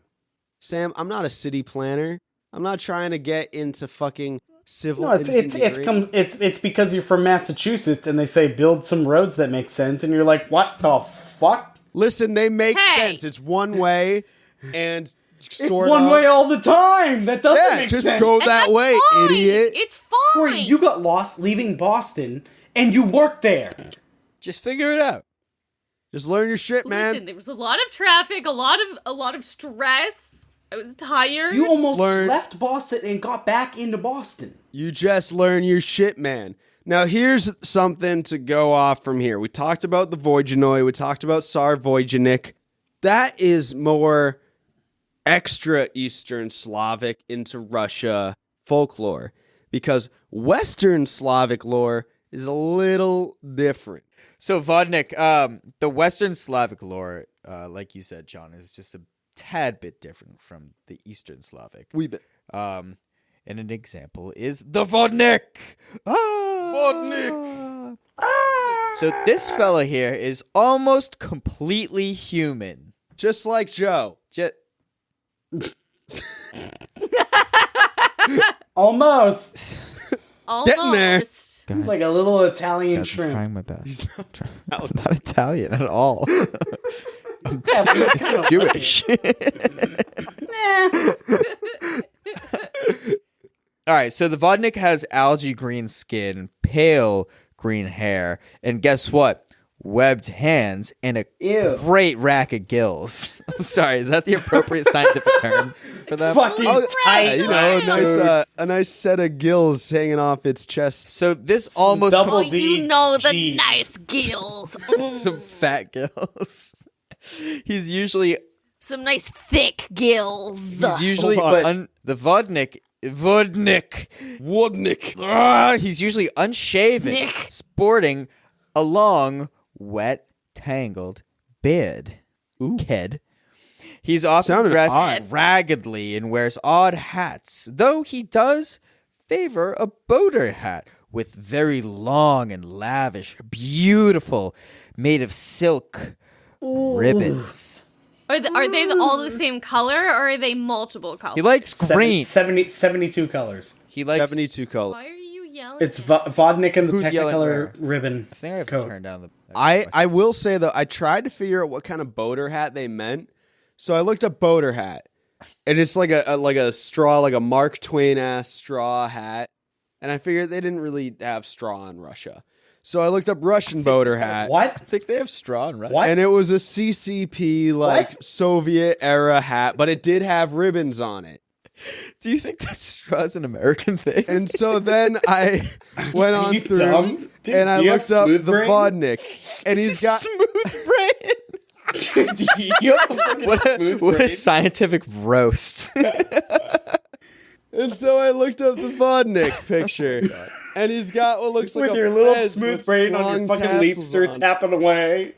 Sam, I'm not a city planner. I'm not trying to get into fucking civil No, it's because you're from Massachusetts and they say build some roads that make sense and you're like, what the fuck? Listen, they make Hey! sense. It's one way, and It's sort one of. way all the time. That doesn't Yeah, make just sense. go And that that's way, fine. idiot. It's Corey, fine. you got lost leaving Boston and you work there. Just figure it out. Just learn your shit, man. Listen, there was a lot of traffic, a lot of stress. I was tired. You almost Learn- left Boston and got back into Boston. You just learn your shit, man. Now, here's something to go off from here. We talked about the Vodyanoy. We talked about Tsar Vodyanic. That is more extra Eastern Slavic into Russia folklore, because Western Slavic lore is a little different. So Vodnik, the Western Slavic lore, like you said, John, is just a tad bit different from the Eastern Slavic. Wee bit. And an example is the Vodnik. Vodnik. So this fella here is almost completely human. Just like Joe. Almost. Getting there. Almost. It's like a little Italian I'm shrimp. trying my best. I'm not Italian at all. Yeah, but It's Jewish. All right, so the Vodnik has algae green skin, pale green hair, and guess what? Webbed hands and a Ew. great rack of gills. I'm sorry, is that the appropriate scientific term for them? Fucking tight. You know, dude. a nice set of gills hanging off its chest. So this almost double Oh, D you know the Gs. nice gills. some fat gills. He's usually Some nice thick gills. Hold on. The Vodnik. He's usually unshaven, Nick. sporting a long, wet, tangled beard. Kid. He's often Sounded dressed odd. raggedly and wears odd hats, though he does favor a boater hat with very long and lavish, beautiful, made of silk ribbons. Are they all the same color, or are they multiple colors? He likes green. 72 colors. He likes. 72 color. Why are you yelling? It's Vodnik and the Who's yelling Technicolor where? ribbon. I think I have coat. to turn down the. I will say though, I tried to figure out what kind of boater hat they meant. So I looked up boater hat, and it's like a straw, like a Mark Twain ass straw hat. And I figured they didn't really have straw in Russia. So I looked up Russian boater hat. What? I think they have straw in Russia. What? And it was a CCP What? Soviet era hat, but it did have ribbons on it. Do you think that straw is an American thing? And so then I went Are on you through dumb? Dude, and I do you have looked up smooth the brain? Vodnik, and he's got smooth brain. Dude, you have a fucking smooth What a brain. scientific roast. and so I looked up the Vodnik picture, and he's got what looks like With a your little fez smooth with brain on long your fucking tassels leapster on. tapping away.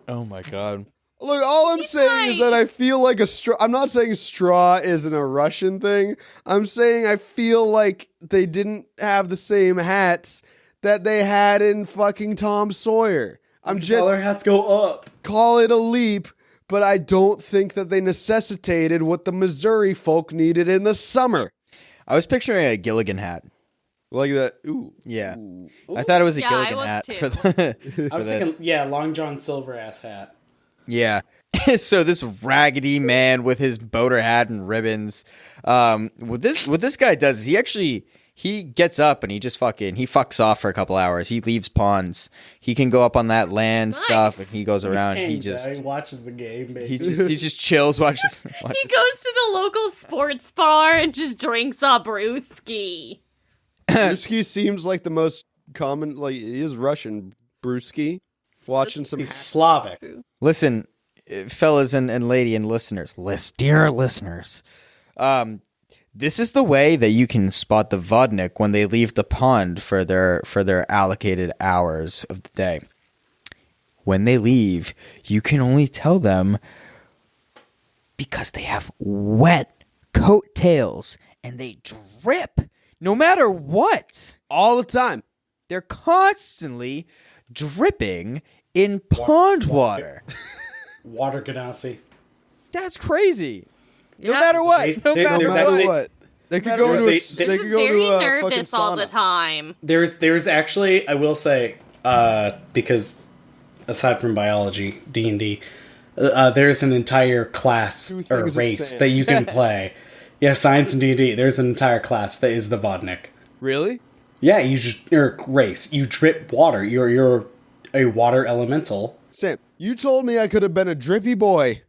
Oh my god. Look, all I'm saying is that I feel like a straw. I'm not saying straw isn't a Russian thing. I'm saying I feel like they didn't have the same hats that they had in fucking Tom Sawyer. I'm just All our hats go up. call it a leap, but I don't think that they necessitated what the Missouri folk needed in the summer. I was picturing a Gilligan hat. Like that. Ooh. Yeah. I thought it was a Yeah, I Gilligan was hat too. for the. I was thinking, yeah, Long John Silver ass hat. Yeah. So this raggedy man with his boater hat and ribbons. What this guy does is he gets up and he just fucks off for a couple hours. He leaves ponds. He can go up on that land stuff and he goes around. He He watches the game, baby. he just chills, watches. He goes to the local sports bar and just drinks a brewski. Brewski seems like the most common, like, he is Russian. Brewski. Watching some. He's Slavic. Listen, fellas and lady and listeners, dear listeners, this is the way that you can spot the Vodnik when they leave the pond for their allocated hours of the day. When they leave, you can only tell them because they have wet coattails and they drip no matter what. All the time. They're constantly dripping in pond water. Water Ganassi. That's crazy. No Yeah. matter what. They- No they- matter No There's matter actually- what. They could matter go what. to They- they He's could go very to a fucking nervous all the sauna. time. There's actually, I will say, because aside from biology, D&D, there's an entire class Two or things of race sand. that you can play. Yeah, science and D&D. There's an entire class that is the Vodnik. Really? Yeah, you're a race. You drip water. You're a water elemental. Sam, you told me I could have been a drippy boy,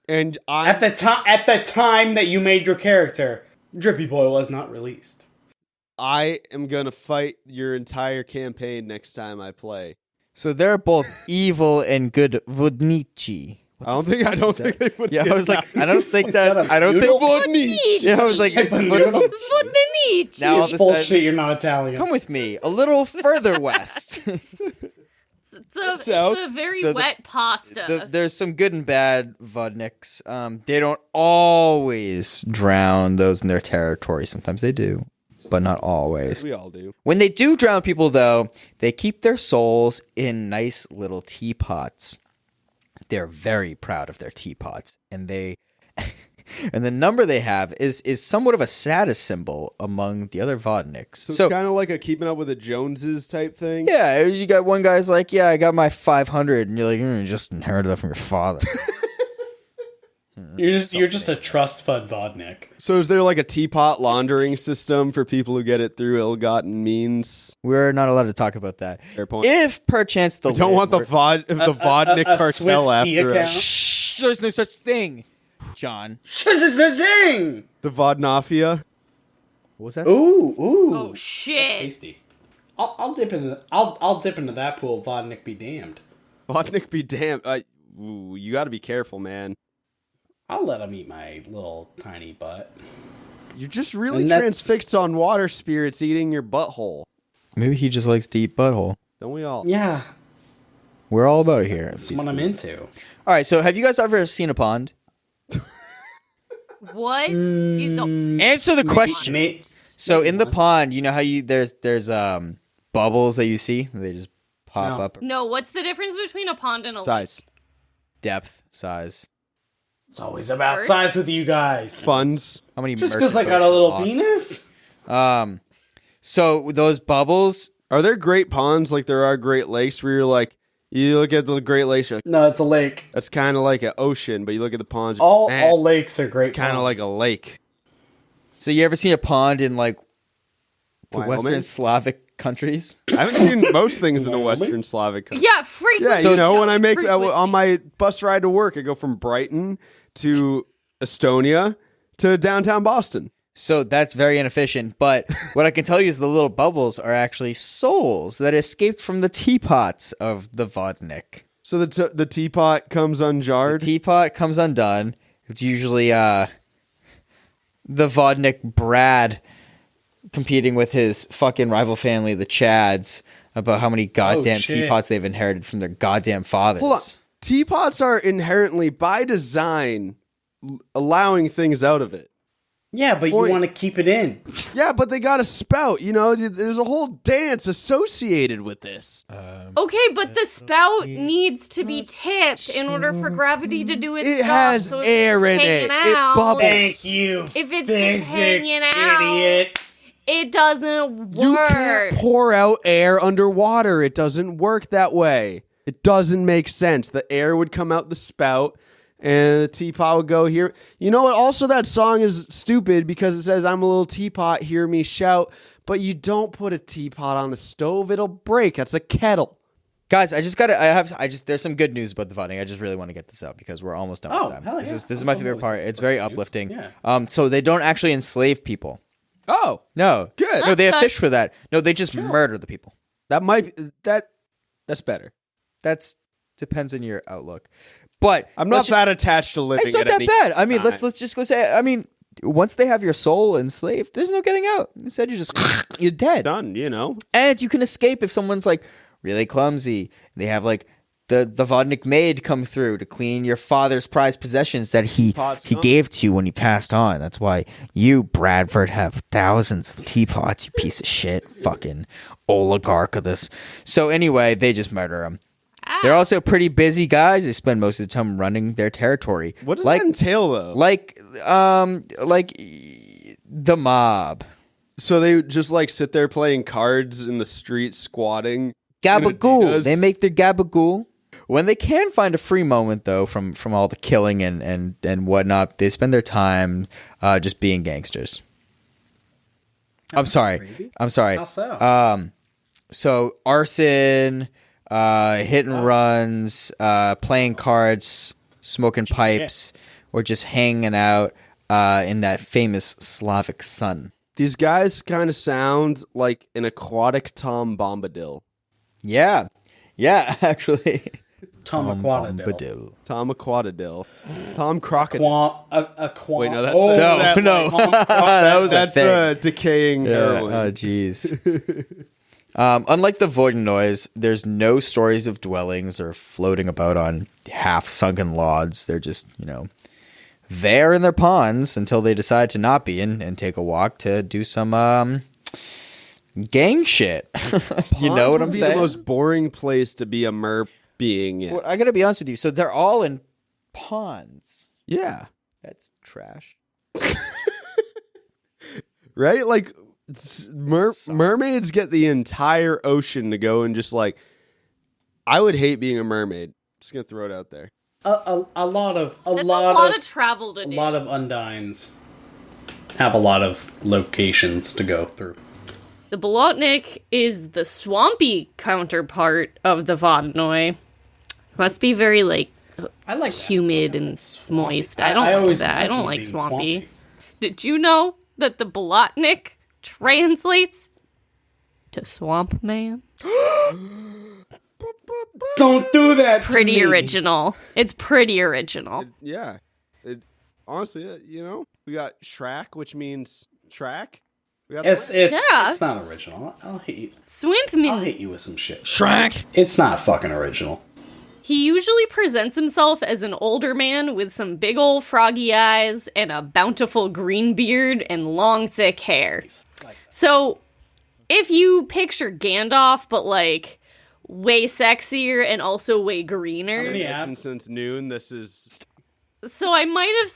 and At the time that you made your character, Drippy Boy was not released. I am gonna fight your entire campaign next time I play. So they're both evil and good Vodnichi. I don't think they would. Yeah, I get was like, that. I don't think Is that that's. a I don't noodle? think. Vodnik. Yeah, I was like, Type of noodle. Vodnik. Now all of a Bullshit, sudden, you're not Italian. come with me a little further west. It's It's a very wet pasta. There's some good and bad Vodniks. They don't always drown those in their territory. Sometimes they do, but not always. We all do. When they do drown people, though, they keep their souls in nice little teapots. They're very proud of their teapots, and they and the number they have is somewhat of a status symbol among the other Vodniks. So it's kind of like a Keeping Up with the Joneses type thing. Yeah, you got one guy's like, yeah, I got my 500, and you're like, you just inherited that from your father. You're just a trust fund Vodnik. So is there like a teapot laundering system for people who get it through ill-gotten means? We're not allowed to talk about that. Fair point. If perchance the I don't want the Vodnik a cartel Swiss after account. us. Shh, there's no such thing, John. This is the thing. The Vodnafia. What was that? Ooh. Oh shit! Tasty. I'll dip into that pool. Vodnik be damned. Vodnik be damned. You got to be careful, man. I'll let him eat my little tiny butt. You're just really And that's- transfixed on water spirits eating your butthole. Maybe he just likes to eat butthole. Don't we all? Yeah, We're all about it here. that's what I'm into. All right, so have you guys ever seen a pond? What? Answer the question. So in the pond, you know how there's bubbles that you see? They just pop No. up. No, what's the difference between a pond and a lake? Size. Depth, size. It's always about Bird? size with you guys. Funds. How many? Just merchant because I got boats a were little lost? penis. So those bubbles. Are there great ponds like there are Great Lakes where you're like, you look at the Great Lakes, you're like, No, it's a lake. that's kind of like an ocean, but you look at the ponds, All lakes are great. kind of ponds. like a lake. So you ever seen a pond in like the Wyoming? Western Slavic countries? I haven't seen most things in a Western Slavic country. Yeah, frequently. Yeah, So- you know, when I make Frequently. on my bus ride to work, I go from Brighton to Estonia to downtown Boston. So that's very inefficient. But what I can tell you is the little bubbles are actually souls that escaped from the teapots of the Vodnik. So the teapot comes unjarred. Teapot comes undone. It's usually the Vodnik Brad competing with his fucking rival family, the Chads, about how many goddamn shit. teapots they've inherited from their goddamn fathers. Hold on. Teapots are inherently, by design, allowing things out of it. Yeah, but Boy. you want to keep it in. Yeah, but they got a spout. You know, there's a whole dance associated with this. Okay, but the spout needs to be tipped in order for gravity to do its It job. has so if air it's in it. hanging It out, bubbles. Thank you. If it's physics, just hanging out, idiot. it doesn't You work. can't pour out air underwater. It doesn't work that way. It doesn't make sense. The air would come out the spout, and the teapot would go here. You know what? Also, that song is stupid because it says, I'm a little teapot, hear me shout. But you don't put a teapot on the stove. It'll break. That's a kettle. Guys, there's some good news about the Vodnik. I just really want to get this out because we're almost done Oh, with them. hell This yeah. is my favorite always part. looking It's for very good news. uplifting. Yeah. So they don't actually enslave people. Oh, No. Good. No, they have Okay. fish for that. No, they just murder the people. that's better. That's depends on your outlook. But I'm not let's just- that attached to living. It's not at that any bad. I mean, time. let's just go say. I mean, once they have your soul enslaved, there's no getting out. Instead, you're just you're dead. done. You know. And you can escape if someone's like really clumsy. They have like the Vodnik maid come through to clean your father's prized possessions that he Teapots, he huh? gave to you when he passed on. That's why you, Bradford, have thousands of teapots. You piece of shit, fucking oligarch of this. So anyway, they just murder him. They're also pretty busy guys. They spend most of the time running their territory. What does that entail, though? Like the mob. So they just like sit there playing cards in the street, squatting. Gabagool. Adidas. They make their gabagool. When they can find a free moment, though, from all the killing and whatnot, they spend their time just being gangsters. I'm sorry. How so? So arson, hit and runs, playing cards, smoking pipes, or just hanging out in that famous Slavic sun. These guys kind of sound like an aquatic Tom Bombadil. Yeah, actually. Tom Aquatadil. Bombadil. Tom Aquatadil. Tom Crocodile. Wait, no, that- oh, no, that, no. like, That was That's a thing. the decaying heroin. Oh, jeez. Unlike the Vodyanoys, there's no stories of dwellings or floating about on half-sunken logs. They're just, there in their ponds until they decide to not be and take a walk to do some gang shit. You know what I'm saying? The most boring place to be a mer being in. Well, I gotta be honest with you. So they're all in ponds. Yeah. That's trash. Right? Like, mermaids get the entire ocean to go and just like, I would hate being a mermaid. Just gonna throw it out there. A lot of travel to do. A lot of Undines have a lot of locations to go through. The Bolotnik is the swampy counterpart of the Vodyanoy. Must be very, I like humid and moist. I don't like that. I don't like swampy. Did you know that the Bolotnik translates to swamp man? Don't do that. Pretty original. It's pretty original. Yeah. Honestly, we got Shrek, which means track. It's not original. I'll hit you. Swimpman. I'll hit you with some shit. Shrek. It's not fucking original. He usually presents himself as an older man with some big old froggy eyes and a bountiful green beard and long, thick hair. So, if you picture Gandalf, but way sexier and also way greener. And since noon, this is. So I might have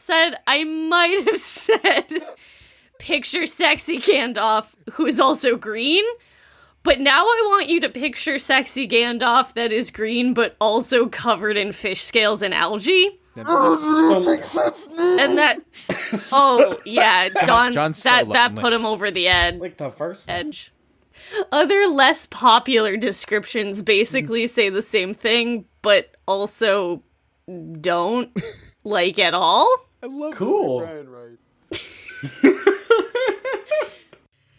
said, picture sexy Gandalf, who is also green. But now I want you to picture sexy Gandalf that is green, but also covered in fish scales and algae. And that, John's that put him over the edge. Like the first edge. Other less popular descriptions basically say the same thing, but also don't at all. I love Cool. Brian Wright.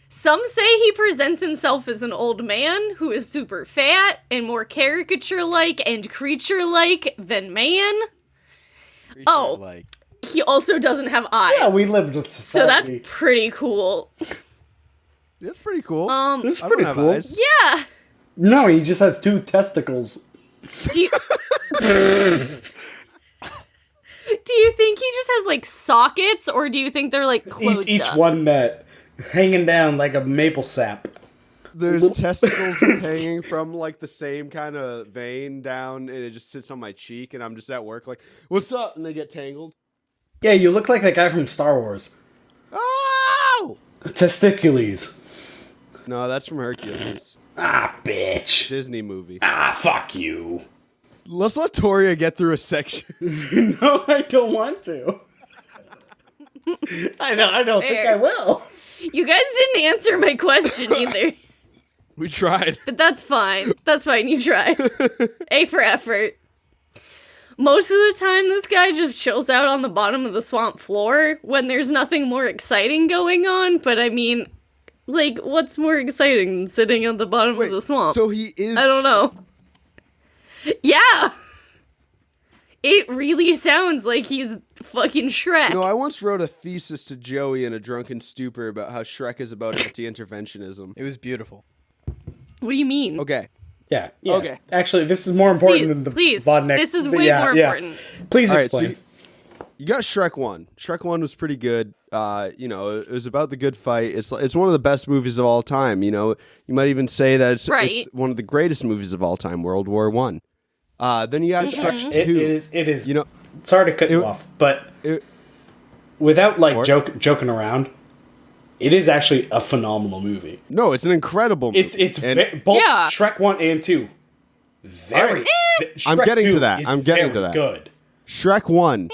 Some say he presents himself as an old man who is super fat and more caricature-like and creature-like than man. He also doesn't have eyes. Yeah, we live in a so that's society. pretty cool. That's pretty cool. That's I pretty don't have cool. eyes. Yeah. No, he just has 2 testicles. Do you... Do you think he just has sockets, or do you think they're closed Each up? one that hanging down like a maple sap. There's testicles hanging from the same kind of vein down, and it just sits on my cheek, and I'm just at work what's up? And they get tangled. Yeah, you look like that guy from Star Wars. Oh! Testicules. No, that's from Hercules. Ah, bitch. Disney movie. Ah, fuck you. Let's let Toria get through a section. No, I don't want to. I don't think I will. You guys didn't answer my question either. We tried. But that's fine. That's fine, you tried. A for effort. Most of the time, this guy just chills out on the bottom of the swamp floor when there's nothing more exciting going on. But I mean, what's more exciting than sitting at the bottom of the swamp? So he is. I don't know. Yeah! It really sounds like he's fucking Shrek. No, I once wrote a thesis to Joey in a drunken stupor about how Shrek is about anti-interventionism. It was beautiful. What do you mean? Okay. Yeah. Okay. Actually, this is more important than the Vodnik. This is way more important. Please All right, explain. so you got Shrek 1. Shrek 1 was pretty good. It was about the good fight. It's one of the best movies of all time. You might even say that it's one of the greatest movies of all time, World War I. Then you got Shrek 2. It is. Sorry to cut you off, but without joking around, it is actually a phenomenal movie. No, it's an incredible movie. It's both Shrek 1 and 2. Very. I'm getting to that. I'm getting to that. Good. Shrek 1,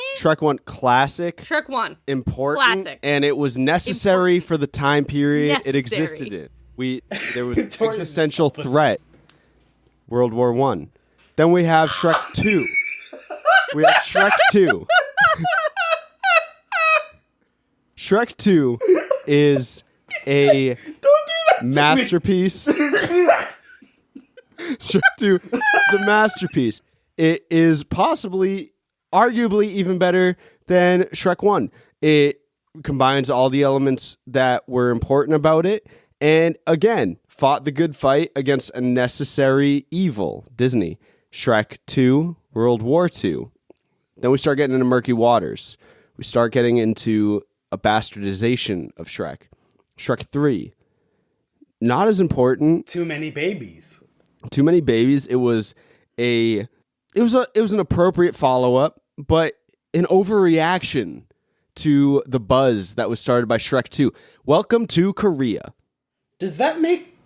classic. Shrek 1. Important. Classic. And it was necessary for the time period it Necessary. existed in. There was an existential threat. World War I. Then we have Shrek 2. We have Shrek 2. Shrek 2 is a masterpiece. Shrek 2 is a masterpiece. It is arguably even better than Shrek 1. It combines all the elements that were important about it, And again, fought the good fight against a necessary evil, Disney. Shrek 2, World War II. Then we start getting into murky waters. We start getting into a bastardization of Shrek. Shrek 3, not as important. Too many babies. Too many babies. It was an appropriate follow-up, but an overreaction to the buzz that was started by Shrek 2. Welcome to Korea. Does that make...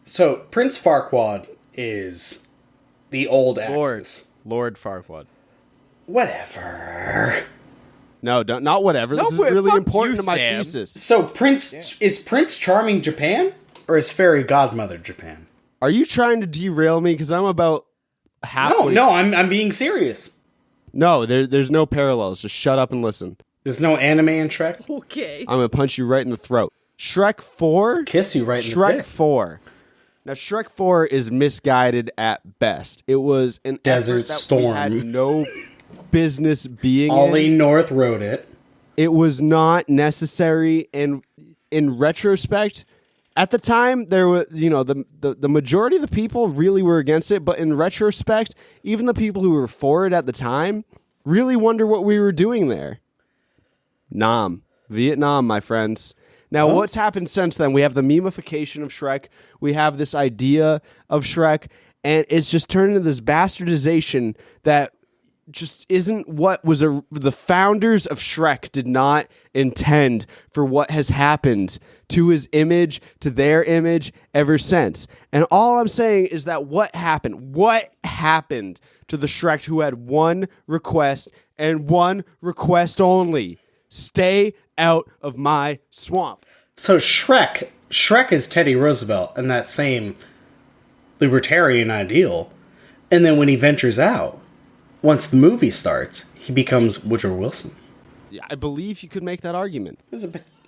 So, Prince Farquaad is the old axis. Lord Farquaad. Whatever. No, not whatever. This is but really fuck important you, to my Sam. thesis. So, is Prince Charming Japan? Or is Fairy Godmother Japan? Are you trying to derail me? Because I'm about halfway. No, I'm being serious. No, there's no parallels. Just shut up and listen. There's no anime in Shrek? Okay. I'm going to punch you right in the throat. Shrek 4? Kiss you right in the Shrek dick. 4. Now, Shrek 4 is misguided at best. It was an Desert effort that Storm. we had no business being Ollie in. North wrote it. It was not necessary, and in retrospect, at the time, there was, the majority of the people really were against it, but in retrospect, even the people who were for it at the time really wonder what we were doing there. Vietnam, my friends. Now, what's happened since then? We have the memification of Shrek. We have this idea of Shrek, and it's just turned into this bastardization that just isn't what was the founders of Shrek did not intend for what has happened to his image, to their image ever since. And all I'm saying is that what happened to the Shrek who had one request and one request only? Stay out of my swamp. So Shrek is Teddy Roosevelt and that same libertarian ideal. And then when he ventures out, once the movie starts, he becomes Woodrow Wilson. Yeah, I believe you could make that argument.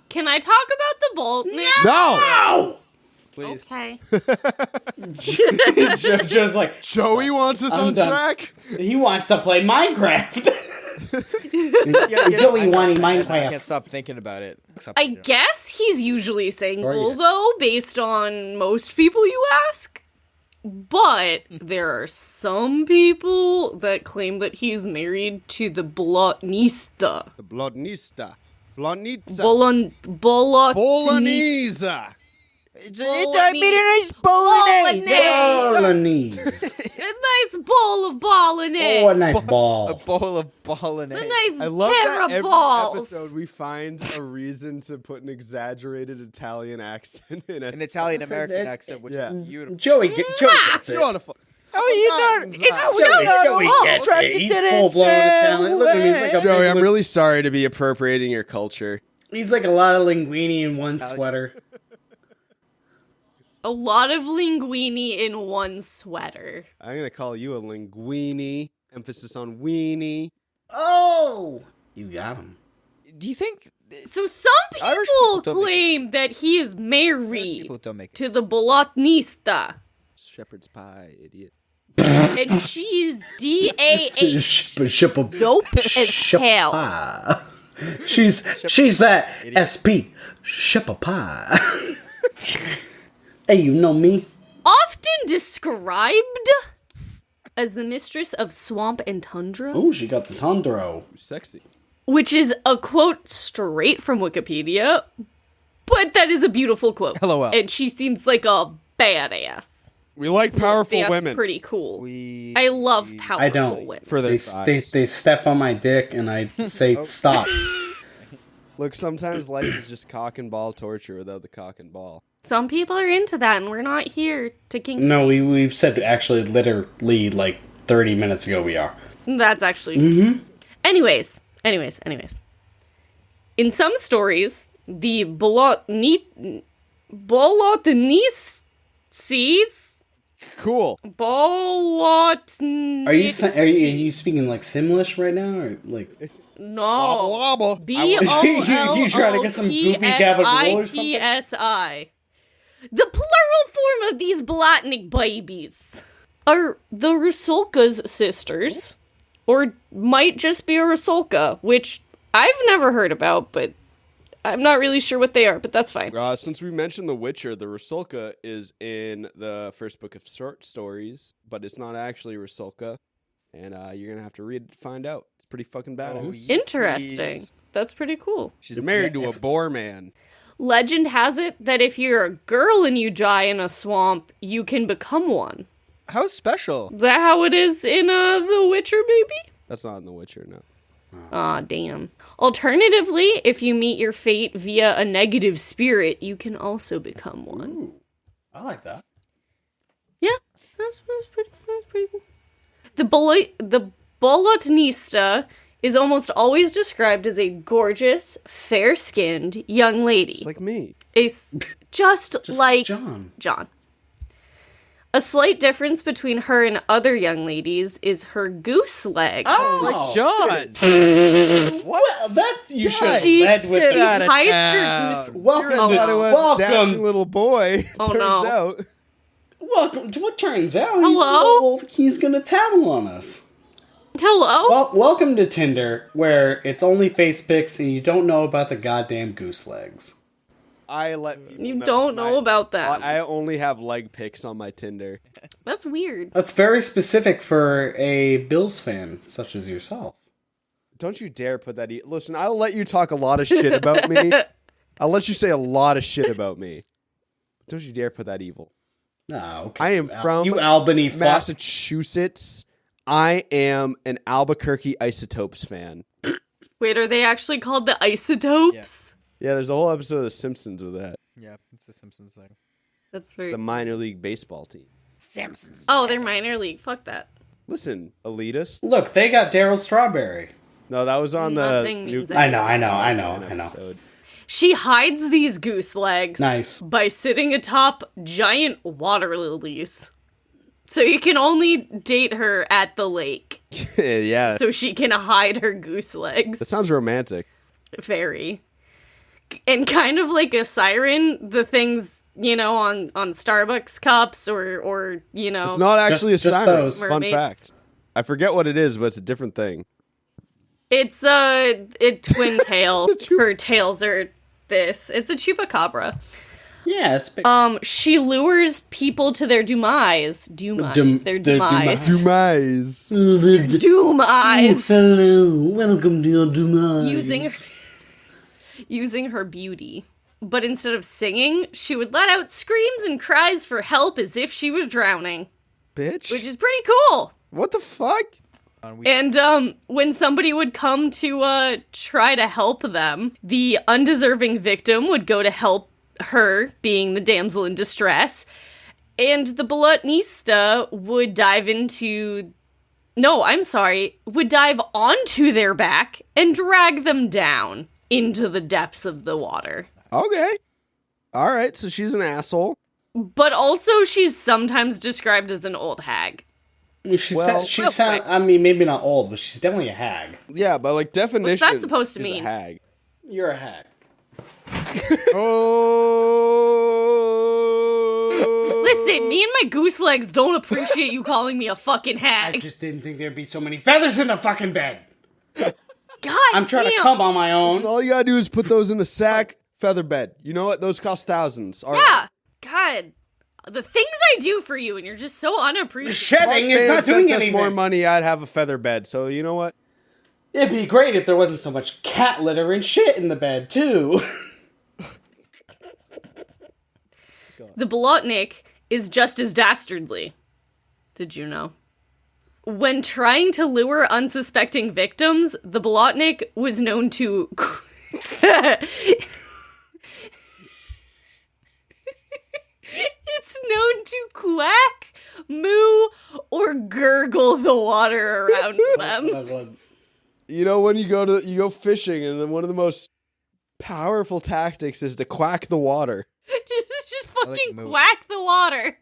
Can I talk about the Bolotnik? No! Please. Okay. Joe's like, Joey wants us on done. track? he wants to play Minecraft. Yeah, Joey wanting I Minecraft. can't stop thinking about it. I guess he's usually single, yeah. though, based on most people you ask. But there are some people that claim that he's married to the Bolotnista. The Blodnista. Blodnista. Bolotnista. Bolognese. It's I made a nice bolognese. Bolognese. A nice bowl of bolognese. Oh, a nice ball. A bowl of bolognese. A nice I love pair that of every balls. episode we find a reason to put an exaggerated Italian accent in it. An Italian American accent, which Yeah. is beautiful. Joey gets it. Beautiful. Oh, you know, It's Joey gets it. He's full-blown Italian. Look at him, he's like a Joey, big I'm really sorry to be appropriating your culture. He's like a lot of linguine in one sweater. A lot of linguine in one sweater. I'm going to call you a linguini. Emphasis on weenie. Oh! You got him. Do you think So some Irish people people don't make- claim that he is married people don't make to the Bolotnista. Shepherd's pie, idiot. And she's DAH. Ship Dope as hell. She's that SP. Ship a pie. Hey, you know me? Often described as the mistress of swamp and tundra, Oh, she got the tundro. Sexy. which is a quote straight from Wikipedia, but that is a beautiful quote. LOL. And she seems like a badass. We like powerful That's women. pretty cool. we? I love powerful I don't. women. For their They thighs. step on my dick and I say stop. Look, sometimes life is just cock and ball torture without the cock and ball. Some people are into that, and we're not here to kink. No, we've said actually literally like 30 minutes ago we are. That's actually. Anyways. In some stories, the Bolotnices. Cool. Bolotnik. Are you speaking like Simlish right now or like No. Wobble, wobble. You trying to get some goopy gabagool or something? Bolotnitsi. The plural form of these Bolotnik babies are the Rusalka's sisters, or might just be a Rusalka, which I've never heard about, but I'm not really sure what they are, but that's fine. Since we mentioned The Witcher, the Rusalka is in the first book of short stories, but it's not actually Rusalka, and you're gonna have to read it to find out. It's pretty fucking badass. Interesting. That's pretty cool. She's married to a boar man. Legend has it that if you're a girl and you die in a swamp, you can become one. How special? Is that how it is in The Witcher, maybe? That's not in The Witcher, no. Aw, damn. Alternatively, if you meet your fate via a negative spirit, you can also become one. Ooh, I like that. Yeah, that's pretty cool. The Bolotnista is almost always described as a gorgeous, fair-skinned young lady. It's like me. Just like John. A slight difference between her and other young ladies is her goose legs. Oh, John. Well, that you should have She led with the hides her goose. welcome. Dashing little boy. Oh, turns no. out. Welcome to what turns out. Hello? He's gonna tattle on us. Hello? Well, welcome to Tinder, where it's only face pics and you don't know about the goddamn goose legs. I let people You don't know about that. I only have leg pics on my Tinder. That's weird. That's very specific for a Bills fan such as yourself. Don't you dare put that. Listen, I'll let you talk a lot of shit about me. I'll let you say a lot of shit about me. Don't you dare put that evil. No, okay. I am from you Albany fuck. Massachusetts. I am an Albuquerque Isotopes fan. Wait, are they actually called the Isotopes? Yeah, there's a whole episode of The Simpsons with that. Yeah, it's the Simpsons thing. That's very... The minor league baseball team. Simpsons. Oh, they're minor league. Fuck that. Listen, elitist. Look, they got Daryl Strawberry. No, that was on Nothing the means new. anything. I know. episode. She hides these goose legs Nice. by sitting atop giant water lilies. So you can only date her at the lake. Yeah, So she can hide her goose legs. that sounds romantic. Very. And kind of like a siren, the things, on Starbucks cups or It's not actually Just a siren. those. Fun Mermaids. fact. I forget what it is, but it's a different thing. It's a twin tail. Her tails are this. It's a chupacabra. Yeah, it's big. She lures people to their demise. Their demise. Demise. Demise. Hello, welcome to your demise. Using her beauty. But instead of singing, she would let out screams and cries for help as if she was drowning. Bitch. Which is pretty cool. What the fuck? And when somebody would come to try to help them, the undeserving victim would go to help her, being the damsel in distress, and the Bolotnista would would dive onto their back and drag them down into the depths of the water. Okay. All right, so she's an asshole. But also she's sometimes described as an old hag. She Well- sounds. Real quick. I mean, maybe not old, but she's definitely a hag. Yeah, but like definition. What's that supposed to she's a mean? hag. You're a hag. Oh. Listen, me and my goose legs don't appreciate you calling me a fucking I hag. just didn't think there'd be so many feathers in the fucking bed. God I'm trying damn. to come on my own. All you gotta do is put those in a sack, feather bed. You know what? Those cost thousands. All right? Yeah. God. The things I do for you, and you're just so unappreciative. Shedding is If not they doing sent us more anything. money, I'd have a feather bed. So you know what? It'd be great if there wasn't so much cat litter and shit in the bed too. The Bolotnik is just as dastardly. Did you know? When trying to lure unsuspecting victims, the Bolotnik was known to... It's known to quack, moo, or gurgle the water around them. You know when you go fishing, and then one of the most powerful tactics is to quack the water. just fucking moo. quack the water.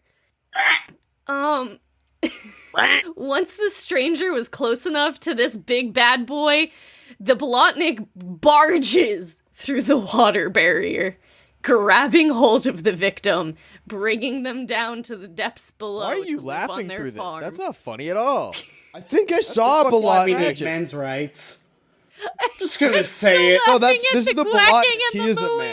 Once the stranger was close enough to this big bad boy, the Bolotnik barges through the water barrier, grabbing hold of the victim, bringing them down to the depths below. Why are you to live on laughing their through this? farm. That's not funny at all. I think I saw a fucking Bolotnik. Like men's rights. Just gonna say it. No, Laughing this at is the quacking Bolotnik. and He the is a man. mooing.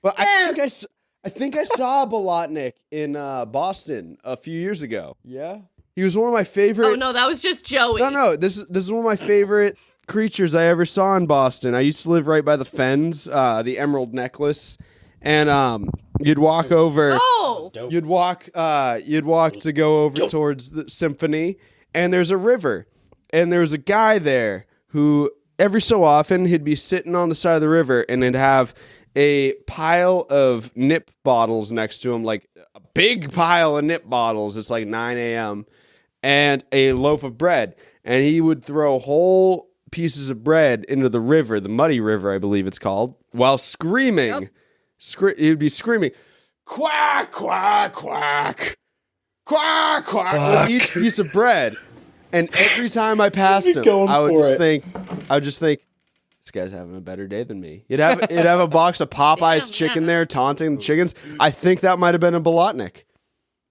But I think I saw Bolotnik in Boston a few years ago. Yeah. He was one of my favorite. Oh no, that was just Joey. No. This is one of my favorite creatures I ever saw in Boston. I used to live right by the Fens, the Emerald Necklace, and you'd walk over. Oh, You'd walk to go over towards the symphony, and there's a river, and there's a guy there who every so often he'd be sitting on the side of the river, and he'd have a pile of nip bottles next to him, like a big pile of nip bottles. It's like 9 a.m. and a loaf of bread, and he would throw whole pieces of bread into the river, the muddy river, I believe it's called, while screaming. He'd be screaming, quack, quack, quack, quack, quack, with each piece of bread. And every time I passed him, I would just think, this guy's having a better day than me. He'd have a box of Popeye's chicken there, taunting the chickens. I think that might have been a Bolotnik.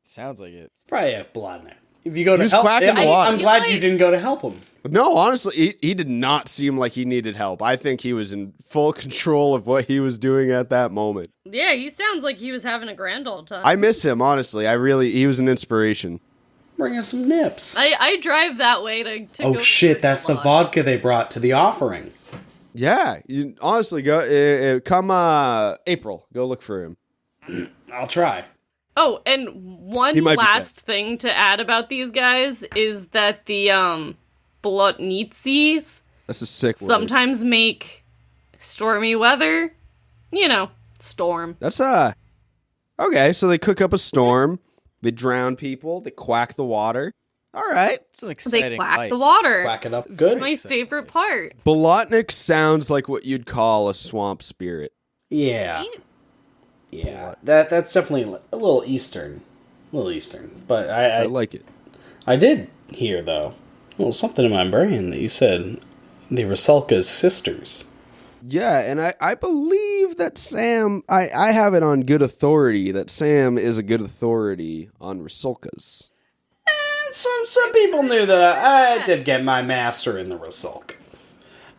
Sounds like it. It's probably a Bolotnik. If you go to was help, quacking a lot. I'm glad you didn't go to help him. No, honestly, he did not seem like he needed help. I think he was in full control of what he was doing at that moment. yeah, he sounds like he was having a grand old time. I miss him, honestly. He was an inspiration. Bring us some nips. I drive that way to Oh go shit, that's the vodka they brought to the offering. Yeah, you honestly come April, go look for him. I'll try. Oh, and one He might be last thing to add about these guys is that the Bolotnicies That's a sick word. sometimes make stormy weather, storm. That's okay. So they cook up a storm, they drown people, they quack the water. All right. It's an They exciting quack life. the water. Whack it up good. My favorite part. Bolotnik sounds like what you'd call a swamp spirit. Yeah. Right? Yeah. That's definitely a little Eastern. But I like it. I did hear, though, something in my brain that you said they were Sulka's sisters. Yeah, and I believe that Sam, I have it on good authority that Sam is a good authority on Rusalkas. Some people knew that I did get my master in the Rusalka.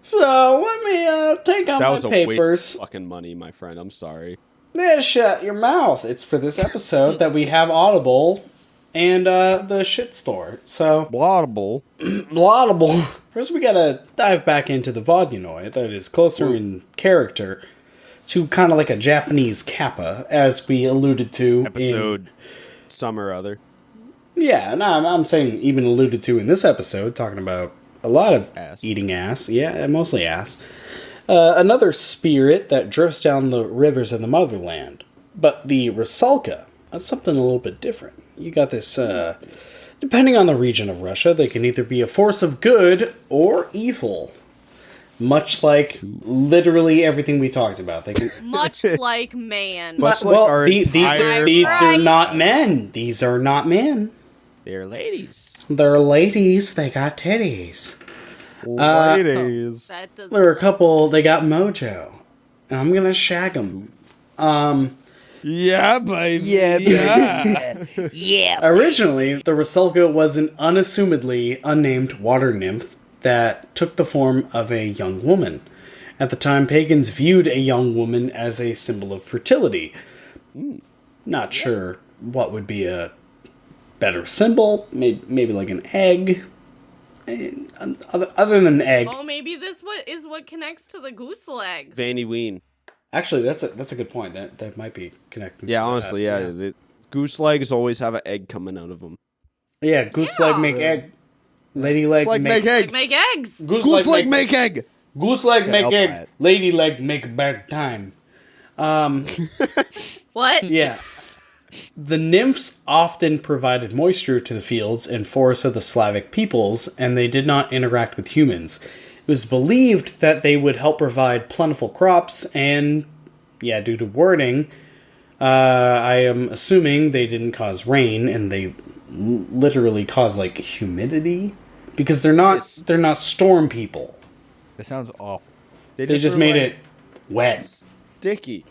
So let me take out That my was a papers. waste of fucking money, my friend. I'm sorry. Yeah, shut your mouth. It's for this episode that we have Audible and the shit store. So, Laudable. Audible. First, we gotta dive back into the Vodyanoy that is closer in character to kind of like a Japanese kappa, as we alluded to Episode some or other. Yeah, no, I'm saying even alluded to in this episode, talking about a lot of Ass. eating ass. Yeah, mostly ass. Another spirit that drifts down the rivers of the motherland. But the Rusalka, that's something a little bit different. You got this, depending on the region of Russia, they can either be a force of good or evil. Much like literally everything we talked about. They can... Much like man. Much like our these entire are not men. These are not men. They're ladies. They're ladies. They got titties. Ladies. That doesn't There are a couple. They got mojo. And I'm gonna shag them. Yeah, baby. Yeah. Originally, the Rusalka was an unassumedly unnamed water nymph that took the form of a young woman. At the time, pagans viewed a young woman as a symbol of fertility. Not sure what would be a better symbol. Maybe like an egg. Other than an egg. Oh, maybe this is what connects to the goose leg. Vanny Ween. Actually, that's a good point. That might be connected. Yeah, to honestly, that. yeah. The goose legs always have an egg coming out of them. Yeah, goose leg make egg. Lady leg Like make make egg. Make eggs. Goose leg make egg. Goose leg make help egg. that. Lady leg make bad time. What? Yeah. The nymphs often provided moisture to the fields and forests of the Slavic peoples, and they did not interact with humans. It was believed that they would help provide plentiful crops, and, yeah, due to wording, I am assuming they didn't cause rain, and they literally cause, like, humidity? Because they're not storm people. That sounds awful. They just were, made like, it wet. sticky.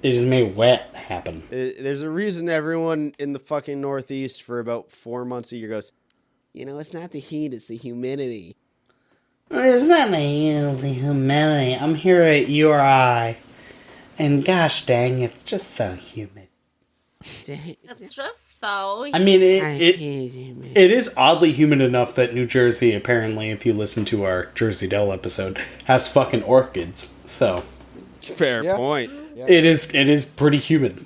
They just made wet happen. There's a reason everyone in the fucking Northeast for about 4 months a year goes, it's not the heat, it's the humidity. It's not easy humanity. I'm here at URI, and gosh dang, it's just so humid. It's just so. I mean, it is oddly humid enough that New Jersey, apparently, if you listen to our Jersey Devil episode, has fucking orchids. So Fair point. it is pretty humid.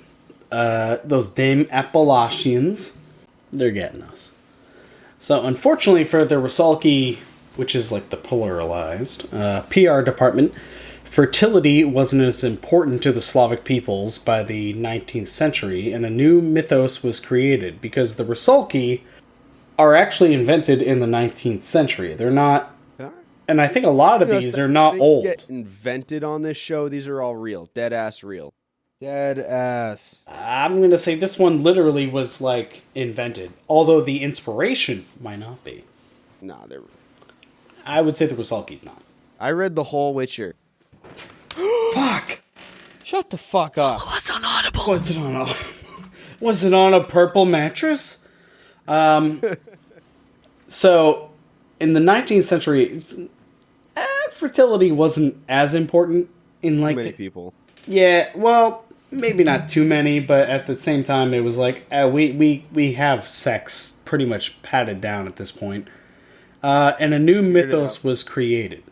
Those damn Appalachians, they're getting us. So unfortunately for the Rusalki, which is like the pluralized PR department, fertility wasn't as important to the Slavic peoples by the 19th century, and a new mythos was created because the Rusalki are actually invented in the 19th century. They're not, and I think a lot of these are not old. Get invented on this show. These are all real, dead ass real. Dead ass. I'm gonna say this one literally was like invented, although the inspiration might not be. Nah, they're. I would say the Rusalki's not. I read the whole Witcher. Fuck. Shut the fuck up. What's on Audible? Was it on a purple mattress? So, in the 19th century, fertility wasn't as important in like Many people. Yeah, well, maybe not too many, but at the same time, it was like we have sex pretty much patted down at this point, and a new mythos was created.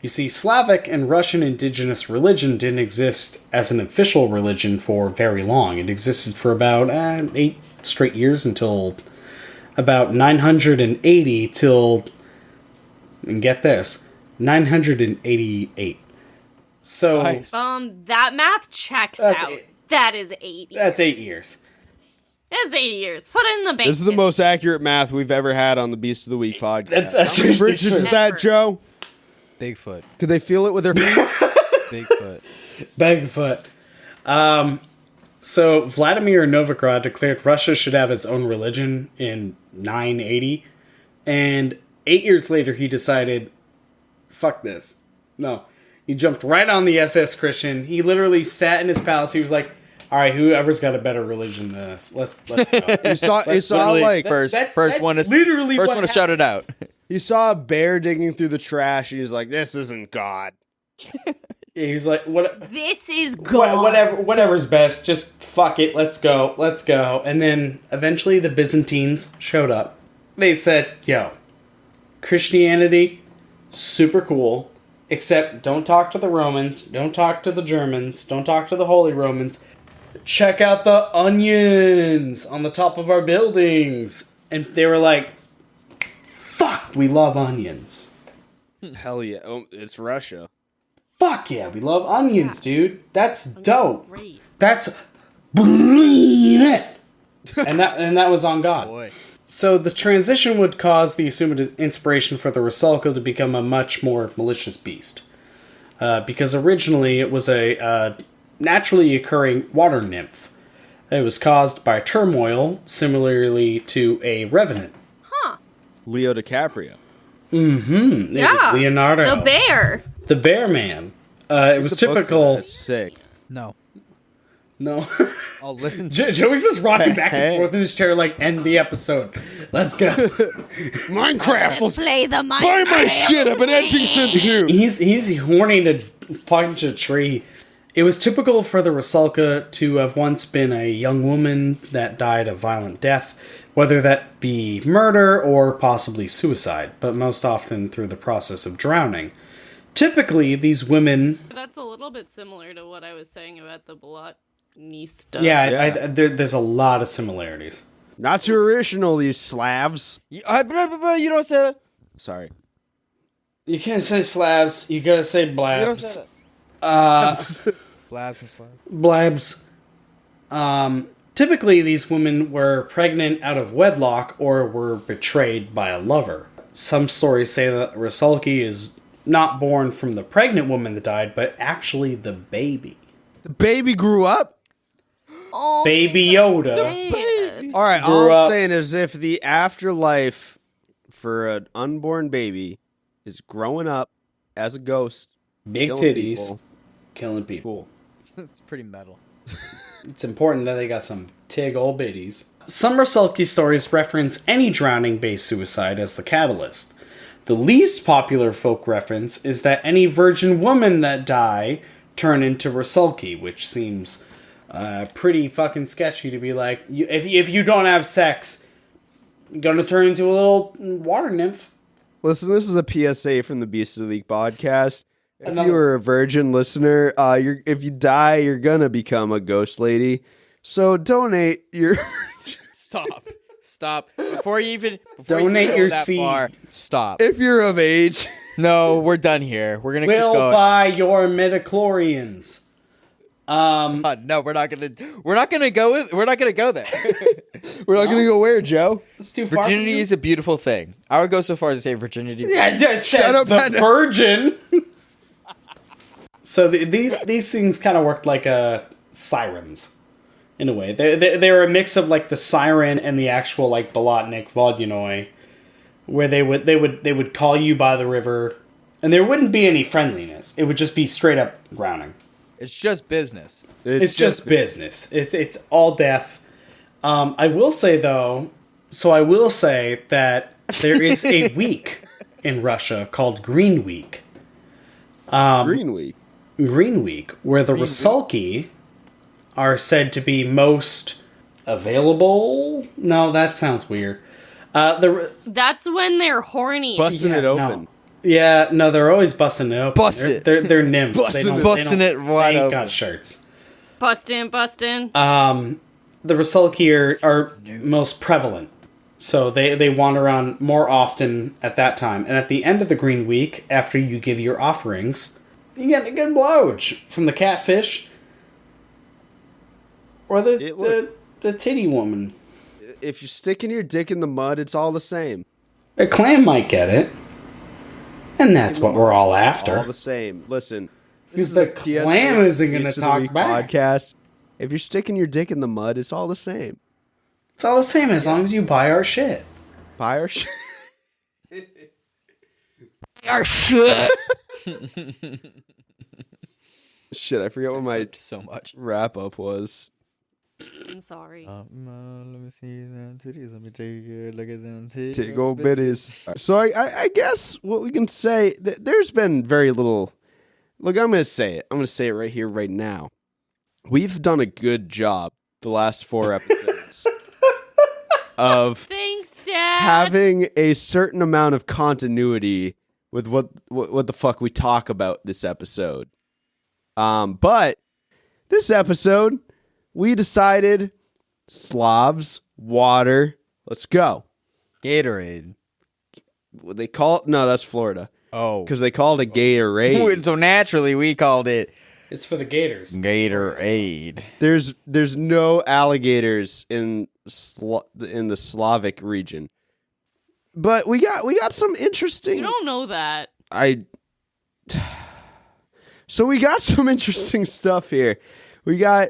You see, Slavic and Russian indigenous religion didn't exist as an official religion for very long. It existed for about 8 straight years until about 980 till, and get this, 988. So Nice. That math checks That's out. it. That is 8 years. that's 8 years. That's 8 years. Put it in the bank. This is the most accurate math we've ever had on the Beast of the Week podcast. That's How many bridges is that, Ever. Joe? Bigfoot. Could they feel it with their feet? Bigfoot. Bigfoot. So Vladimir Novigrad declared Russia should have its own religion in 980, and 8 years later he decided, fuck this. No. He jumped right on the SS Christian. He literally sat in his palace. He was like, all right, whoever's got a better religion than us, let's go. He saw Literally, like first that's one to literally first what one to shout it out. he saw a bear digging through the trash, and he's like, "This isn't God." He was like, what? This is God. Whatever's best, just fuck it, let's go. And then eventually the Byzantines showed up. They said, yo, Christianity, super cool, except don't talk to the Romans, don't talk to the Germans, don't talk to the Holy Romans. Check out the onions on the top of our buildings. And they were like, fuck, we love onions. Hell yeah! Oh, it's Russia. Fuck yeah, we love onions, dude. That's dope. Great. That's brilliant. and that was on God. Boy. So the transition would cause the assumed inspiration for the Rusalka to become a much more malicious beast. Because originally it was a naturally occurring water nymph. It was caused by turmoil, similarly to a revenant. Leo DiCaprio. It was Leonardo. The bear. The Bear Man. It was typical. That's sick. No. No. I'll listen to Joey's just rocking back and Hey. forth in his chair like, end the episode. Let's go. Minecraft. Let's Play the buy my shit. I've been etching since June. He's horny to punch a tree. It was typical for the Rusalka to have once been a young woman that died a violent death, whether that be murder or possibly suicide, but most often through the process of drowning. Typically, these women... That's a little bit similar to what I was saying about the Bolotnista. Yeah, there's a lot of similarities. Not too original, these Slavs. You don't say that. Sorry. You can't say slabs, you gotta say You don't say blabs. that. Blabs. Typically, these women were pregnant out of wedlock or were betrayed by a lover. Some stories say that Rusalki is not born from the pregnant woman that died, but actually the baby. The baby grew up. Oh, Baby Yoda. sad. All right, Grew all I'm up. saying is if the afterlife for an unborn baby is growing up as a ghost, Big killing titties. people, Killing people. cool. It's pretty metal. It's important that they got some tig old biddies. Some Rusalki stories reference any drowning-based suicide as the catalyst. The least popular folk reference is that any virgin woman that die turn into Rusalki, which seems pretty fucking sketchy to be like, if you don't have sex, you're gonna turn into a little water nymph. Listen, this is a PSA from the Beast of the Week podcast. If you were a virgin listener, if you die, you're gonna become a ghost lady. So donate your... Stop. Before you even Donate go your that seed. far, stop. If you're of age. No, we're done here. We're gonna keep We'll going. buy your midichlorians. No, we're not gonna go. We're not gonna go there. We're not gonna go where, Joe? It's too far. Virginity is a beautiful thing. I would go so far as to say virginity. Yeah, just Shut up, the Hannah. virgin. So these things kind of worked like sirens, in a way. They're a mix of like the siren and the actual like Bolotnik, Vodyanoy, where they would call you by the river, and there wouldn't be any friendliness. It would just be straight up drowning. It's just business. It's just business. It's all death. I will say though, that there is a week in Russia called Green Week. Green Week. Green Week, where the Rusalki are said to be most available. No, that sounds weird. That's when they're horny. Busting it open. No. Yeah, no, they're always busting it open. Bust it. They're nymphs. Busting it wide they ain't open. got shirts. Bustin'. The Rusalki are most prevalent. So they wander around more often at that time. And at the end of the Green Week, after you give your offerings, you get a good blowj from the catfish or the titty woman. If you're sticking your dick in the mud, it's all the same. A clam might get it. And that's what we're all after. All the same. Listen. Because the clam isn't going to Beast of the talk Week back. podcast. If you're sticking your dick in the mud, it's all the same. It's all the same as long as you buy our shit. Buy our shit. Our shit. Shit, I forget what my So much. wrap up was. I'm sorry. Let me see them titties. Let me take a look at them titties. Tickle bitties. So I guess what we can say, there's been very little. Look, I'm going to say it. I'm going to say it right here, right now. We've done a good job the last 4 episodes of Thanks, Dad. having a certain amount of continuity with what the fuck we talk about this episode. But this episode, we decided Slavs, water, let's go. Gatorade. What they call it? No, that's Florida. Oh. Because they called it Gatorade. So naturally, we called it It's for the gators. Gatorade. There's no alligators in the Slavic region. But we got some interesting. You don't know that. So we got some interesting stuff here. We got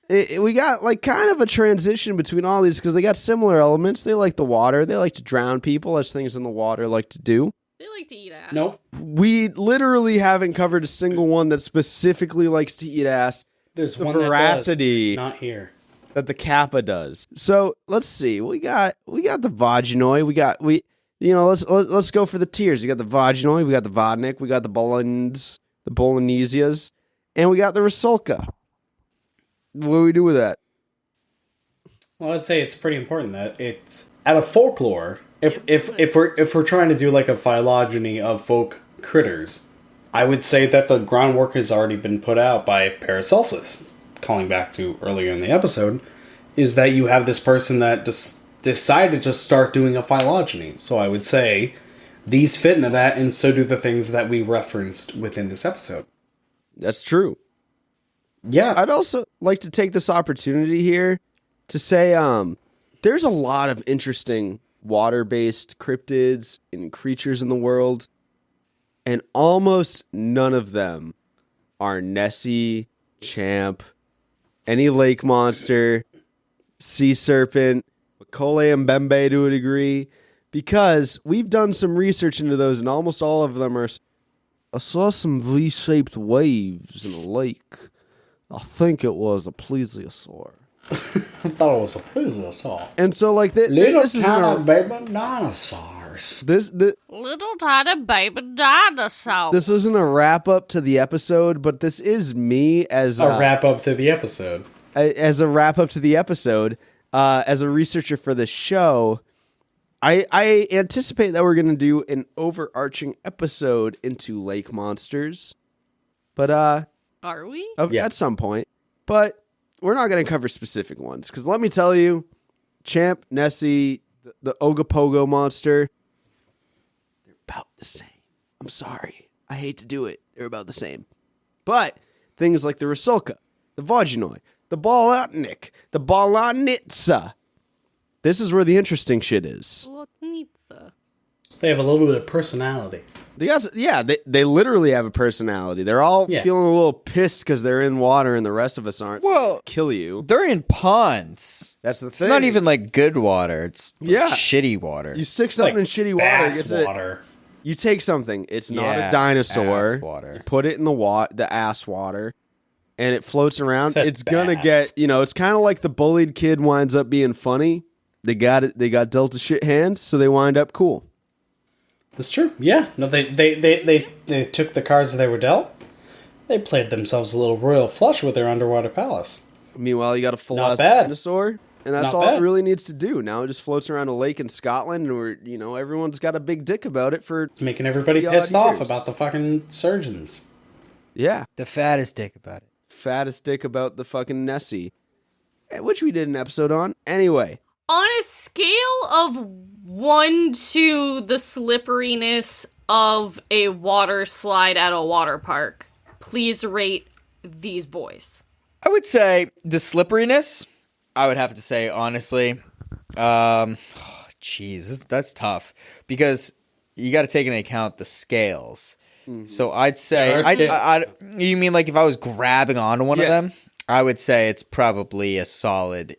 like kind of a transition between all these because they got similar elements. They like the water. They like to drown people, as things in the water like to do. They like to eat ass. Nope. We literally haven't covered a single one that specifically likes to eat ass. There's The one veracity. that does. It's not here. That the Kappa does. So let's see. We got the Vodyanoy. Let's go for the tiers. We got the Vodyanoy. We got the Vodnik. We got the Bolonesias, and we got the Rusalka. What do we do with that? Well, I'd say it's pretty important that it's out of folklore. If we're trying to do like a phylogeny of folk critters, I would say that the groundwork has already been put out by Paracelsus. Calling back to earlier in the episode, is that you have this person that decided to start doing a phylogeny. So I would say these fit into that, and so do the things that we referenced within this episode. That's true. Yeah. I'd also like to take this opportunity here to say there's a lot of interesting water-based cryptids and creatures in the world, and almost none of them are Nessie, Champ, any lake monster, sea serpent, Makole and Bembe to a degree, because we've done some research into those, and almost all of them are. I saw some V-shaped waves in a lake. I think it was a plesiosaur. I thought it was a plesiosaur. And so, like, Little this is tiny baby dinosaurs. dinosaurs. This Little tiny baby dinosaur. this isn't a wrap up to the episode, but this is me as A wrap up to the episode. as a wrap up to the episode. As a researcher for the show, I anticipate that we're going to do an overarching episode into lake monsters, but Are we? Yeah. at some point. But we're not going to cover specific ones because let me tell you, Champ, Nessie, the Ogopogo monster, they're about the same. I'm sorry, I hate to do it. They're about the same, but things like the Rusalka, the Vodyanoy, the Bolotnik, the Bolotnitsa. This is where the interesting shit is. Bolotnica. They have a little bit of personality. They literally have a personality. They're all Yeah. feeling a little pissed because they're in water and the rest of us aren't. Well, Kill you. they're in ponds. That's the It's thing. not even like good water. It's like Yeah. shitty water. You stick something in shitty water. Bass gets it- water. You take something. It's not Yeah, a dinosaur. ass water. You put it in the ass water, and it floats around. Said It's gonna bass. get. It's kind of like the bullied kid winds up being funny. They got it. They got dealt a shit hand, so they wind up cool. That's true. Yeah. No, they took the cards that they were dealt. They played themselves a little royal flush with their underwater palace. Meanwhile, you got a full Not ass bad. dinosaur, and that's Not all it bad. really needs to do. Now it just floats around a lake in Scotland, and everyone's got a big dick about it for It's making everybody 50-odd pissed off years. about the fucking surgeons. Yeah, The fattest dick about it. fattest dick about the fucking Nessie, which we did an episode on. Anyway, On a scale of 1 to the slipperiness of a water slide at a water park, please rate these boys. I would say the slipperiness. I would have to say honestly, jeez, that's tough because you got to take into account the scales. So I'd say, Yeah, our scale- you mean like if I was grabbing onto one of Yeah. them, I would say it's probably a solid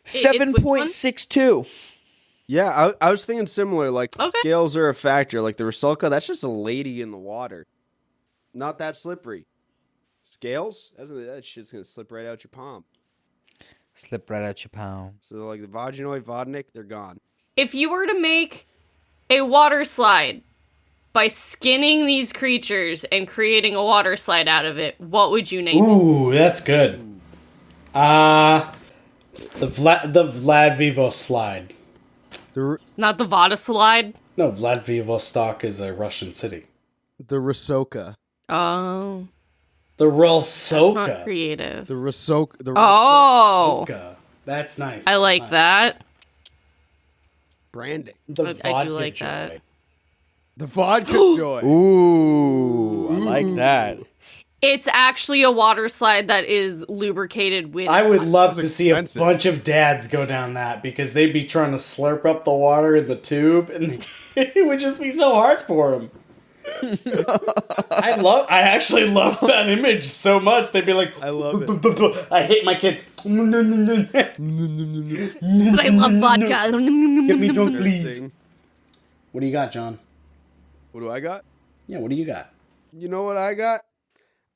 which one? 7.62. yeah, I was thinking similar. Like Okay. scales are a factor. Like the Rusalka, that's just a lady in the water, not that slippery. Scales, that shit's gonna slip right out your palm. Slip right out your palm. So like the Vodyanoy, Vodnik, they're gone. If you were to make a water slide by skinning these creatures and creating a water slide out of it, what would you name it? Ooh, that's good. The Vlad Vivo slide. The Not the Vada slide? No, Vlad Vivostok is a Russian city. Rusalka, Oh, The not Rolsoka. creative. the Rusalka, the Oh, That's nice. I like that. branding, The I do vodka like joy. that. the vodka joy. Ooh, I like that. It's actually a water slide that is lubricated with. I would love to That's see expensive. a bunch of dads go down that because they'd be trying to slurp up the water in the tube, and it would just be so hard for them. I actually love that image so much. They'd be like, I love it. I hate my kids. Get But I love vodka. me drunk, please. Sing. What do you got, John? What do I got? Yeah, what do you got? You know what I got?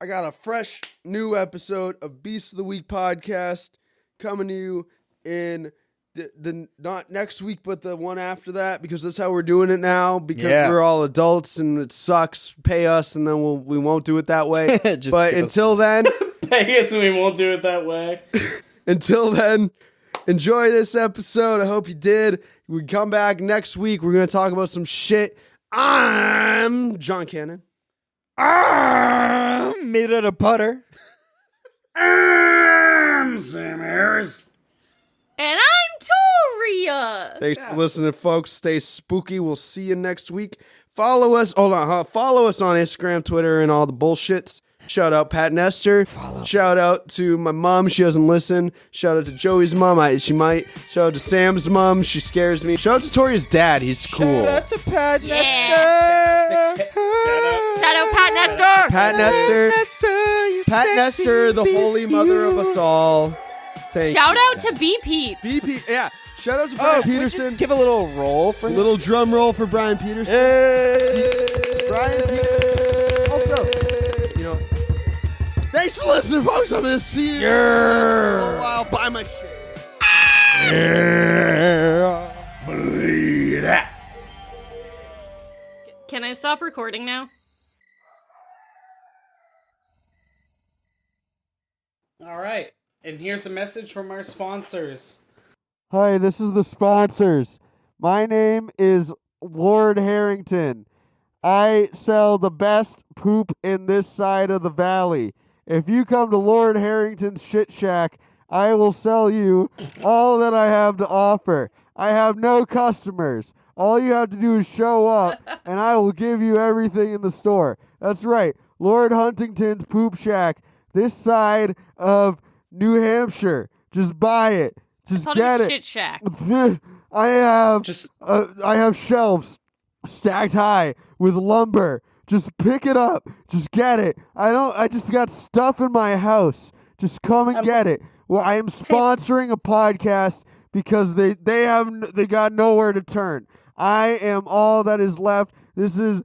I got a fresh new episode of Beast of the Week podcast coming to you in the not next week, but the one after that, because that's how we're doing it now. Because Yeah. we're all adults and it sucks. Pay us, and then we won't do it that way. Just but give us- until then, I guess we won't do it that way. enjoy this episode. I hope you did. We come back next week. We're gonna talk about some shit. I'm John Cannon. Made out of butter. I'm Sam Harris. And I'm Toria. Thanks for listening, folks. Stay spooky. We'll see you next week. Follow us. Hold on. Follow us on Instagram, Twitter, and all the bullshits. Shout out Pat Nestor. Shout out to my mom. She doesn't listen. Shout out to Joey's mom. She might. Shout out to Sam's mom. She scares me. Shout out to Tori's dad. He's cool. Shout out to Pat Yeah. Nestor. Shout out Pat Nestor. Pat Nestor. you Pat sexy Nestor, the holy beast, mother of you. us all. Thank Shout you. out to B Pete. BP. Yeah. Shout out to Oh, Brian can we Peterson. just give a little roll for him? Little drum roll for Brian Peterson. Brian Peterson. Also, thanks for listening, folks. I'm gonna see you in a while. Buy my shit. Believe stop recording now? All right. And here's a message from our sponsors. Hi, this is the sponsors. My name is Lord Harrington. I sell the best poop in this side of the valley. If you come to Lord Harrington's Shit Shack, I will sell you all that I have to offer. I have no customers. All you have to do is show up, and I will give you everything in the store. That's right, Lord Huntington's Poop Shack, this side of New Hampshire. Just buy it. Just get it. Shit Shack. I have shelves stacked high with lumber. Just pick it up. Just get it. I just got stuff in my house. Just come and get it. Well, I am sponsoring a podcast because they got nowhere to turn. I am all that is left. This is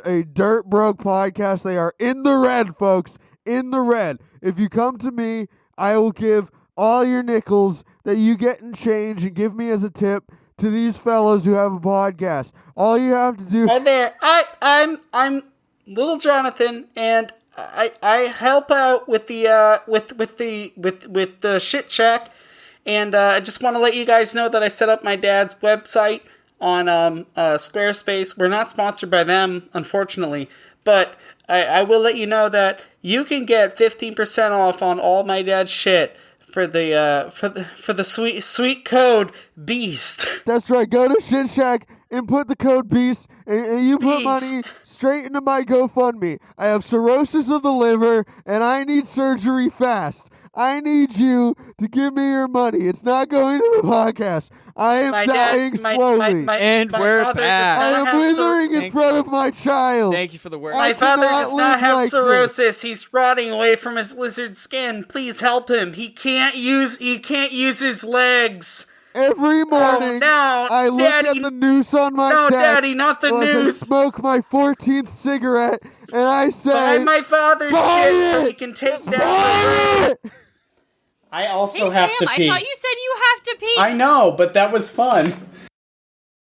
a dirt broke podcast. They are in the red, folks. In the red. If you come to me, I will give all your nickels that you get in change and give me as a tip to these fellows who have a podcast. All you have to do. Hi there. I'm little Jonathan, and I help out with the with the Shit Shack, and I just want to let you guys know that I set up my dad's website on Squarespace. We're not sponsored by them, unfortunately, but I will let you know that you can get 15% off on all my dad's shit for the sweet code BEAST. That's right. Go to Shit Shack and put the code BEAST, and you put Beast. money straight into my GoFundMe. I have cirrhosis of the liver, and I need surgery fast. I need you to give me your money. It's not going to the podcast. I am dying slowly. And we're back. I am withering in front of my child. Thank you for the word. My father does not have like cirrhosis. He's rotting away from his lizard skin. Please help him. He can't use his legs. Every morning, I look Daddy, at the noose on my no, deck. Daddy, not the while noose. I smoke my 14th cigarette, and I say, Buy my father's buy shit it! so he can take that. Buy it! I also Hey, have Sam, to pee. I thought you said you have to pee. I know, but that was fun.